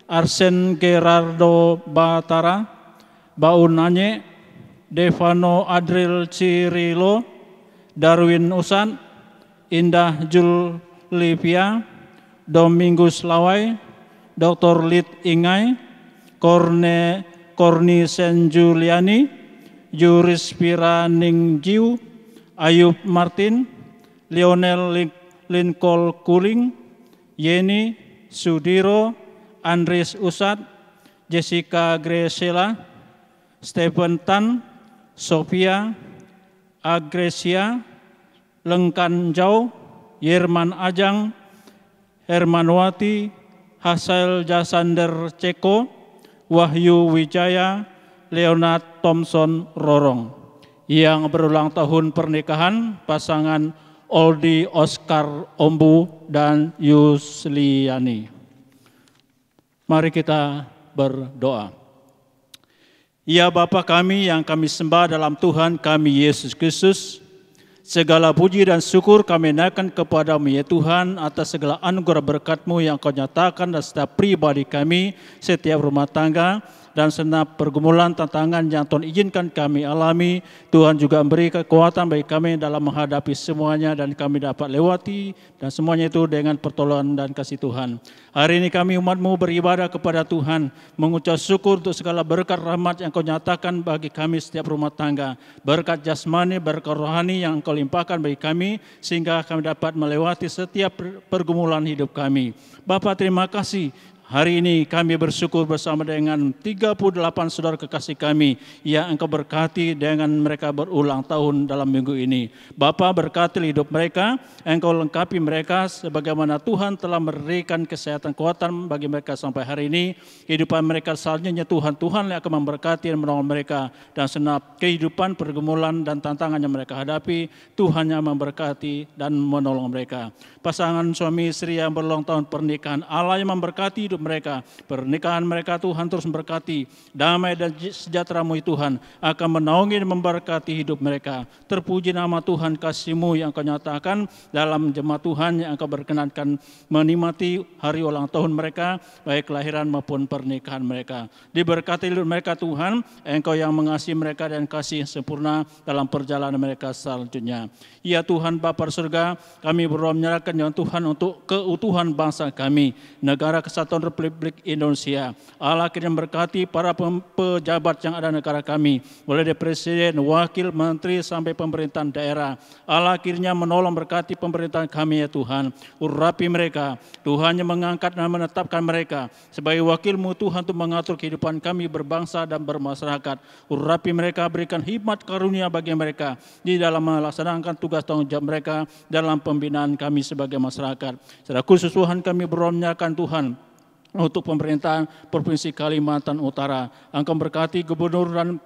Arsen Gerardo Batara, Baun Anye, Devano Adril Cirilo, Darwin Usan, Indah Julivia, Domingus Lawai, Dr. Lid Ingai, Korni Senjuliani, Juris Piraningjiu, Ayub Martin, Lionel Lincoln Kuling, Yeni Sudiro, Andres Usat, Jessica Gresela, Stephen Tan, Sophia, Agresia, Lengkan Jau, Yerman Ajang, Hermanwati, Hasael Jasander Ceko, Wahyu Wijaya, Leonard Thompson Rorong. Yang berulang tahun pernikahan pasangan Oldi Oscar Ombu dan Yusliani. Mari kita berdoa. Ya Bapa kami yang kami sembah dalam Tuhan kami Yesus Kristus, segala puji dan syukur kami naikkan kepadamu ya Tuhan atas segala anugerah berkat-Mu yang Kau nyatakan dan setiap pribadi kami, setiap rumah tangga, dan segenap pergumulan tantangan yang Tuhan izinkan kami alami. Tuhan juga memberi kekuatan bagi kami dalam menghadapi semuanya dan kami dapat lewati dan semuanya itu dengan pertolongan dan kasih Tuhan. Hari ini kami umat-Mu beribadah kepada Tuhan, mengucap syukur untuk segala berkat rahmat yang Kau nyatakan bagi kami setiap rumah tangga. Berkat jasmani, berkat rohani yang Kau limpahkan bagi kami sehingga kami dapat melewati setiap pergumulan hidup kami. Bapa, terima kasih. Hari ini kami bersyukur bersama dengan 38 saudara kekasih kami yang Engkau berkati dengan mereka berulang tahun dalam minggu ini. Bapa, berkati hidup mereka, Engkau lengkapi mereka sebagaimana Tuhan telah memberikan kesehatan kekuatan bagi mereka sampai hari ini. Kehidupan mereka selanjutnya Tuhan yang akan memberkati dan menolong mereka dan senap kehidupan, pergumulan dan tantangan yang mereka hadapi, Tuhan yang memberkati dan menolong mereka. Pasangan suami istri yang berulang tahun pernikahan, Allah yang memberkati hidup mereka, pernikahan mereka Tuhan terus memberkati, damai dan sejahtera-Mu Tuhan akan menaungi dan memberkati hidup mereka. Terpuji nama Tuhan, kasih-Mu yang Kau nyatakan dalam jemaat Tuhan yang Kau berkenankan menikmati hari ulang tahun mereka, baik kelahiran maupun pernikahan mereka. Diberkati hidup mereka Tuhan, Engkau yang mengasihi mereka dan kasih sempurna dalam perjalanan mereka selanjutnya. Ya Tuhan Bapa surga, kami berdoa menyerahkan ya Tuhan untuk keutuhan bangsa kami, negara kesatuan Republik Indonesia. Allah kiranya berkati para pejabat yang ada negara kami, mulai dari presiden, wakil, menteri sampai pemerintahan daerah. Allah kiranya menolong berkati pemerintahan kami ya Tuhan. Urapi mereka, Tuhan yang mengangkat dan menetapkan mereka sebagai wakil-Mu Tuhan untuk mengatur kehidupan kami berbangsa dan bermasyarakat. Urapi mereka, berikan hikmat karunia bagi mereka di dalam melaksanakan tugas tanggung jawab mereka dalam pembinaan kami sebagai masyarakat. Secara khusus Tuhan kami berdoa menyerahkan Tuhan untuk pemerintahan Provinsi Kalimantan Utara. Engkau berkati gubernur dan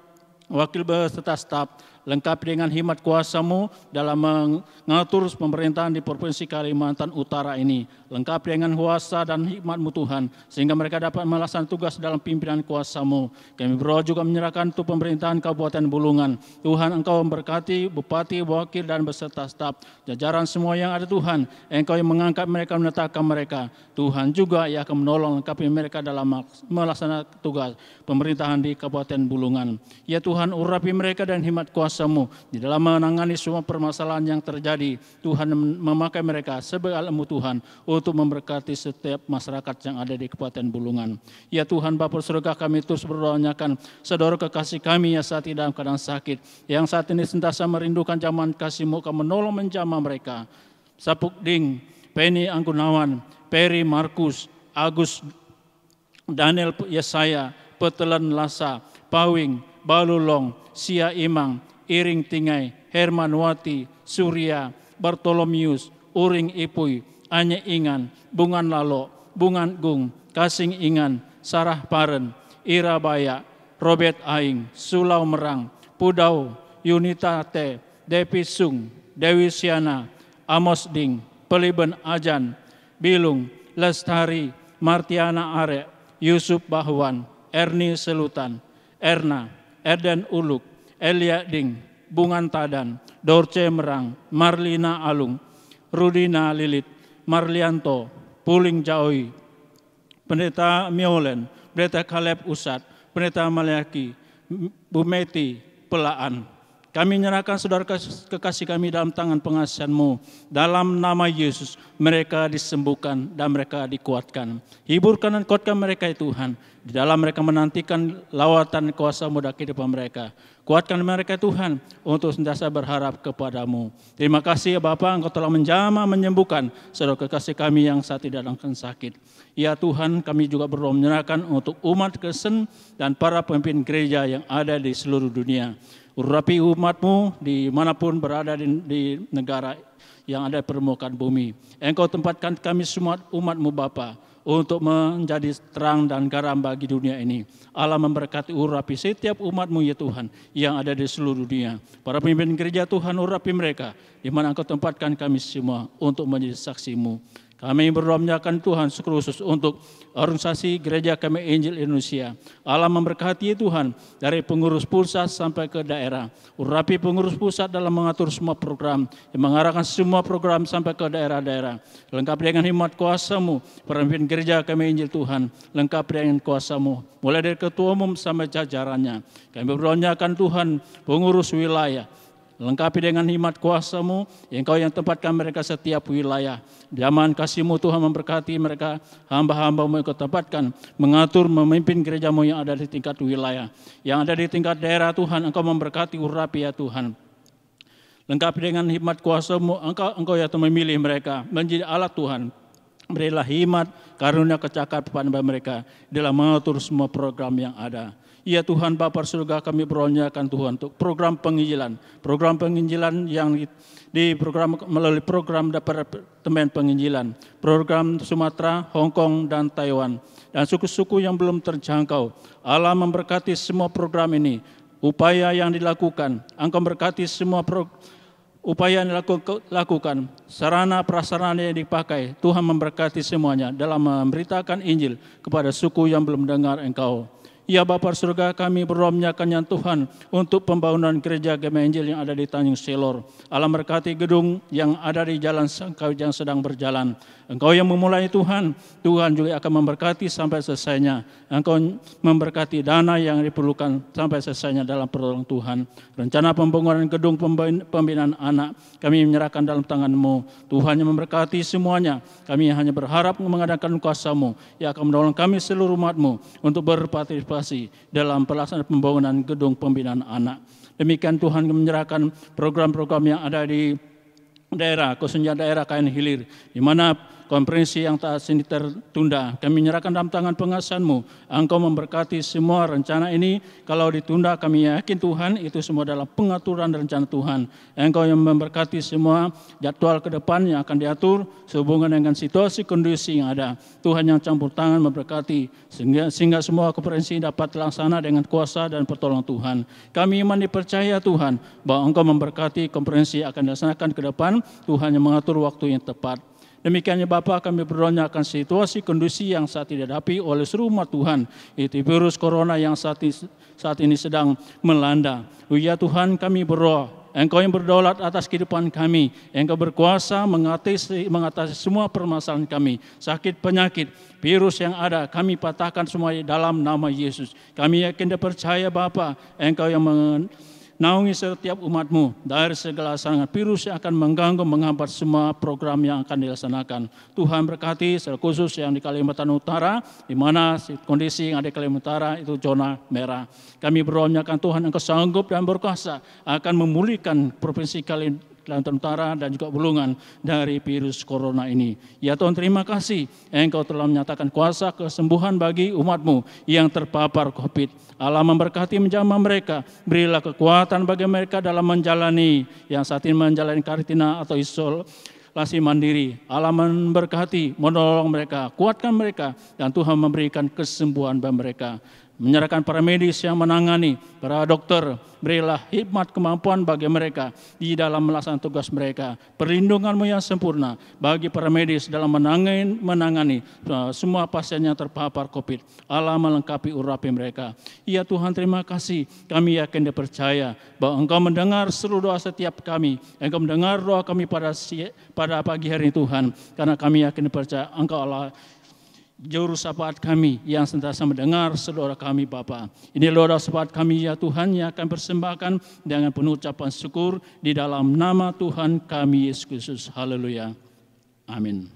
wakil beserta staf, lengkap dengan hikmat kuasa-Mu dalam mengatur pemerintahan di Provinsi Kalimantan Utara ini. Lengkap dengan kuasa dan hikmat-Mu Tuhan, sehingga mereka dapat melaksanakan tugas dalam pimpinan kuasa-Mu. Kami berdoa juga menyerahkan untuk pemerintahan Kabupaten Bulungan. Tuhan Engkau memberkati Bupati, wakil dan beserta staf, jajaran semua yang ada Tuhan. Engkau yang mengangkat mereka, menetapkan mereka. Tuhan juga yang akan menolong lengkapi mereka dalam melaksanakan tugas pemerintahan di Kabupaten Bulungan. Ya Tuhan, urapi mereka dan hikmat kuasa kuasa-Mu di dalam menangani semua permasalahan yang terjadi. Tuhan memakai mereka sebagai alat-Mu Tuhan untuk memberkati setiap masyarakat yang ada di Kabupaten Bulungan. Ya Tuhan Bapa surga, kami terus berdoakan saudara kekasih kami yang saat ini dalam keadaan sakit, yang saat ini sentiasa merindukan jaman kasih-Mu, Kau menolong menjamah mereka. Sapuk Ding, Penny Anggunawan, Peri Markus, Agus, Daniel Yesaya, Petelan Lasa, Pawing, Balulong, Sia Imang, Iring Tingai, Herman Wati, Surya, Bartolomius, Uring Ipui, Anye Ingan, Bungan Lalo, Bungan Gung, Kasing Ingan, Sarah Paren, Ira Baya, Robert Aing, Sulau Merang, Pudau, Yunita Te, Depi Sung, Dewi Siana, Amos Ding, Peliben Ajan, Bilung, Lestari, Martiana Are, Yusuf Bahwan, Erni Selutan, Erna, Eden Uluk, Elia Ding, Bungan Tadan, Dorce Merang, Marlina Alung, Rudina Lilit, Marlianto, Puling Jaoi, Pendeta Miolen, Pendeta Kaleb Usat, Pendeta Malayaki, Bumeti Pelaan. Kami menyerahkan saudara kekasih kami dalam tangan pengasihan-Mu. Dalam nama Yesus, mereka disembuhkan dan mereka dikuatkan. Hiburkan dan kuatkan mereka ya Tuhan. Di dalam mereka menantikan lawatan kuasa-Mu dalam kehidupan mereka. Kuatkan mereka Tuhan untuk sentiasa berharap kepada-Mu. Terima kasih ya Bapa, Engkau telah menjamah menyembuhkan saudara kekasih kami yang saat ini dalam sakit. Ya Tuhan, kami juga berdoa menyerahkan untuk umat Kristen dan para pemimpin gereja yang ada di seluruh dunia. Urapi umat-Mu dimanapun berada di negara yang ada di permukaan bumi. Engkau tempatkan kami semua umat-Mu Bapa untuk menjadi terang dan garam bagi dunia ini. Allah memberkati urapi setiap umat-Mu ya Tuhan yang ada di seluruh dunia. Para pemimpin gereja Tuhan, urapi mereka di mana Engkau tempatkan kami semua untuk menjadi saksi-Mu. Kami berdoa menyerahkan Tuhan khusus untuk organisasi Gereja Kami Injil Indonesia. Allah memberkati Tuhan dari pengurus pusat sampai ke daerah. Urapi pengurus pusat dalam mengatur semua program, yang mengarahkan semua program sampai ke daerah-daerah. Lengkap dengan hikmat kuasa-Mu, pemimpin Gereja Kami Injil Tuhan, lengkap dengan kuasa-Mu, mulai dari ketua umum sampai jajarannya. Kami berdoa menyerahkan Tuhan pengurus wilayah, lengkapi dengan hikmat kuasa-Mu, Engkau yang tempatkan mereka setiap wilayah. Zaman kasih-Mu Tuhan memberkati mereka, hamba-hamba-Mu Engkau tempatkan, mengatur, memimpin gereja-Mu yang ada di tingkat wilayah. Yang ada di tingkat daerah Tuhan, Engkau memberkati urapi ya Tuhan. Lengkapi dengan hikmat kuasa-Mu, Engkau yang memilih mereka menjadi alat Tuhan. Berilah hikmat, karunia kecakapan pada mereka dalam mengatur semua program yang ada. Ya Tuhan Bapa surga, kami berdoakan Tuhan untuk program penginjilan yang diprogram melalui program Departemen Penginjilan, program Sumatera, Hong Kong dan Taiwan, dan suku-suku yang belum terjangkau. Allah memberkati semua program ini, upaya yang dilakukan, Engkau berkati semua upaya yang dilakukan, sarana prasarana yang dipakai, Tuhan memberkati semuanya dalam memberitakan Injil kepada suku yang belum dengar Engkau. Ya Bapa surga, kami berdoa menyerahkan Tuhan untuk pembangunan gereja Kami Injil yang ada di Tanjung Selor. Allah berkati gedung yang ada di jalan Sangkau yang sedang berjalan. Engkau yang memulai Tuhan, Tuhan juga akan memberkati sampai selesainya. Engkau memberkati dana yang diperlukan sampai selesainya dalam pertolongan Tuhan. Rencana pembangunan gedung pembinaan anak, kami menyerahkan dalam tangan-Mu. Tuhan yang memberkati semuanya. Kami hanya berharap mengadakan kuasa-Mu yang akan menolong kami seluruh umat-Mu untuk berpartisipasi dalam pelaksanaan pembangunan gedung pembinaan anak. Demikian Tuhan menyerahkan program-program yang ada di daerah, khususnya daerah Kain Hilir, di mana konferensi yang saat ini tertunda. Kami menyerahkan dalam tangan pengasihan-Mu. Engkau memberkati semua rencana ini. Kalau ditunda, kami yakin Tuhan itu semua dalam pengaturan rencana Tuhan. Engkau yang memberkati semua jadwal ke depan yang akan diatur sehubungan dengan situasi kondisi yang ada. Tuhan yang campur tangan memberkati sehingga semua konferensi dapat terlaksana dengan kuasa dan pertolongan Tuhan. Kami iman dipercaya Tuhan bahwa Engkau memberkati konferensi yang akan dilaksanakan ke depan. Tuhan yang mengatur waktu yang tepat. Demikiannya Bapa, kami berdoa akan situasi kondisi yang saat ini dihadapi oleh seluruh umat Tuhan, itu virus corona yang saat ini sedang melanda. Ya Tuhan, kami berdoa, Engkau yang berdaulat atas kehidupan kami, Engkau berkuasa mengatasi semua permasalahan kami, sakit penyakit, virus yang ada, kami patahkan semuanya dalam nama Yesus. Kami yakin dan percaya Bapa, Engkau yang Naungi setiap umat-Mu dari segala serangan virus yang akan mengganggu, menghambat semua program yang akan dilaksanakan. Tuhan berkati secara khusus yang di Kalimantan Utara, di mana kondisi yang ada di Kalimantan Utara itu zona merah. Kami berdoa menyatakan Tuhan Engkau sanggup dan berkuasa akan memulihkan provinsi Kalimantan Utara dan juga Bulungan dari virus corona ini. Ya Tuhan, terima kasih Engkau telah menyatakan kuasa kesembuhan bagi umat-Mu yang terpapar COVID. Allah memberkati menjamah mereka, berilah kekuatan bagi mereka dalam menjalani yang saat ini menjalani karantina atau isolasi mandiri. Allah memberkati, menolong mereka, kuatkan mereka, dan Tuhan memberikan kesembuhan bagi mereka. Menyerahkan para medis yang menangani, para dokter, berilah hikmat kemampuan bagi mereka di dalam melaksanakan tugas mereka. Perlindungan-Mu yang sempurna bagi para medis dalam menangani semua pasien yang terpapar COVID. Allah melengkapi urapi mereka. Ya Tuhan, terima kasih. Kami yakin dan percaya bahwa Engkau mendengar seluruh doa setiap kami. Engkau mendengar doa kami pada pagi hari ini Tuhan. Karena kami yakin dan percaya Engkau Allah Juru syafaat kami yang senantiasa mendengar seluruh kami Bapa. Ini doa syafaat kami ya Tuhan yang akan persembahkan dengan penuh ucapan syukur di dalam nama Tuhan kami Yesus Kristus. Haleluya. Amin.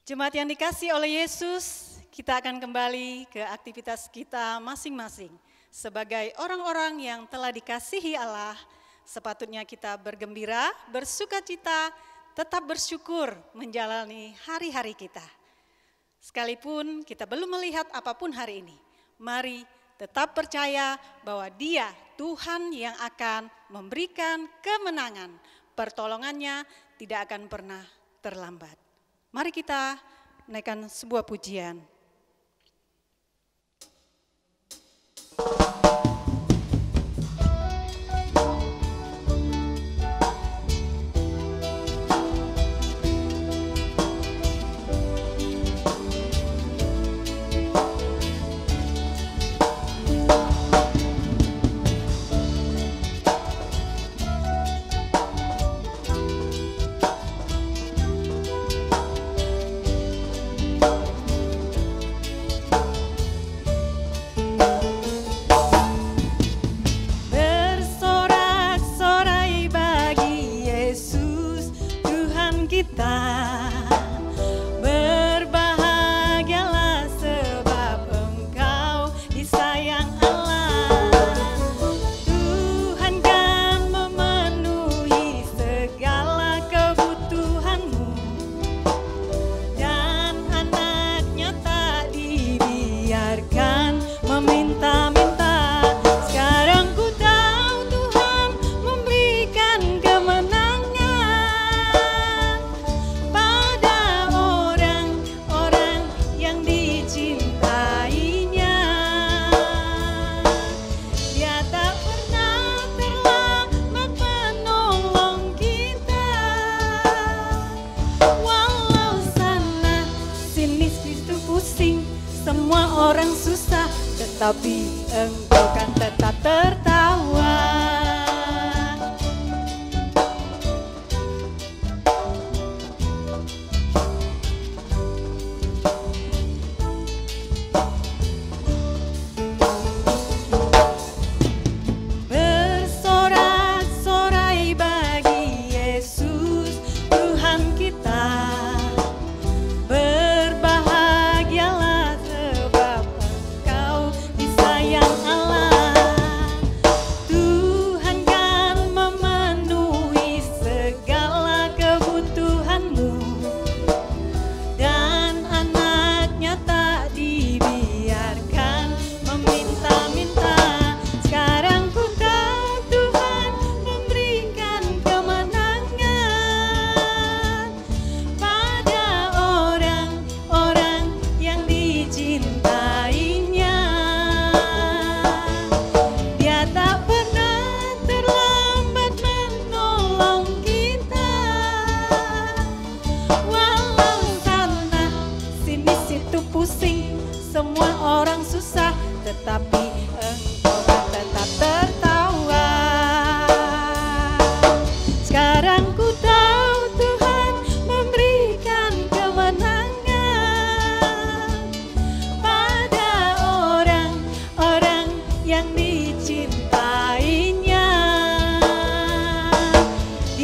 Jemaat yang dikasihi oleh Yesus, kita akan kembali ke aktivitas kita masing-masing. Sebagai orang-orang yang telah dikasihi Allah, sepatutnya kita bergembira, bersukacita, tetap bersyukur menjalani hari-hari kita. Sekalipun kita belum melihat apapun hari ini, mari tetap percaya bahwa Dia, Tuhan yang akan memberikan kemenangan. Pertolongannya tidak akan pernah terlambat. Mari kita naikkan sebuah pujian. Tapi engkau kan tetap tertawa. Bersorak-sorai bagi Yesus Tuhan kita. Berbahagialah sebab engkau disayang Allah.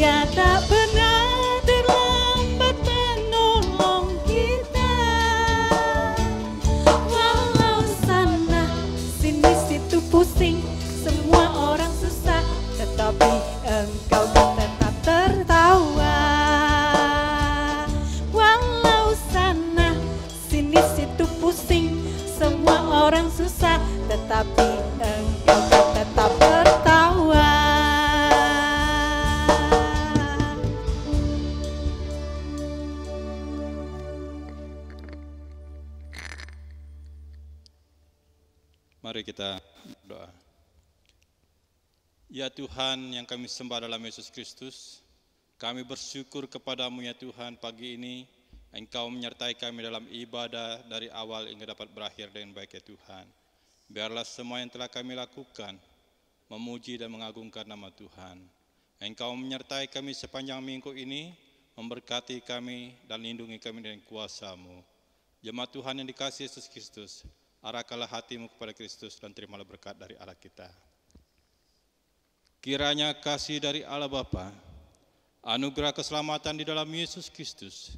Dia tak pernah terlambat menolong kita. Walau sana sini situ pusing, semua orang susah, tetapi Engkau tetap tertawa. Walau sana sini situ pusing, semua orang susah, tetapi Engkau tetap tertawa. Mari kita berdoa. Ya Tuhan yang kami sembah dalam Yesus Kristus, kami bersyukur kepadamu ya Tuhan pagi ini, Engkau menyertai kami dalam ibadah dari awal hingga dapat berakhir dengan baik ya Tuhan. Biarlah semua yang telah kami lakukan memuji dan mengagungkan nama Tuhan. Engkau menyertai kami sepanjang minggu ini, memberkati kami dan lindungi kami dengan kuasa-Mu. Jemaat Tuhan yang dikasihi Yesus Kristus, arahkanlah hatimu kepada Kristus dan terimalah berkat dari Allah kita. Kiranya kasih dari Allah Bapa, anugerah keselamatan di dalam Yesus Kristus,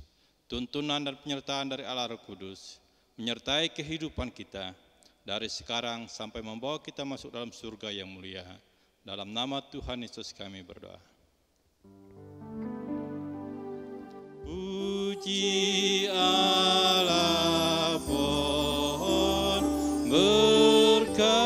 tuntunan dan penyertaan dari Allah Roh Kudus, menyertai kehidupan kita dari sekarang sampai membawa kita masuk dalam surga yang mulia. Dalam nama Tuhan Yesus kami berdoa. Puji Allah pohon berkat.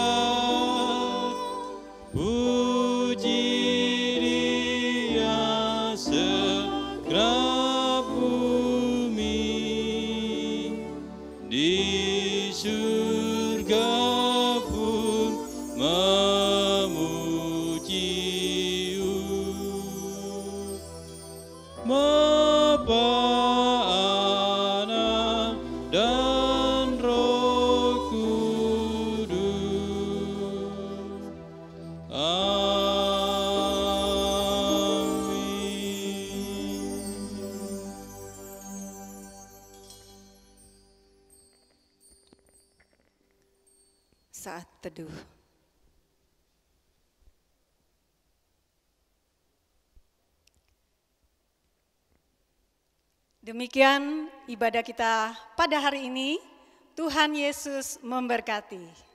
Saat teduh. Demikian ibadah kita pada hari ini. Tuhan Yesus memberkati.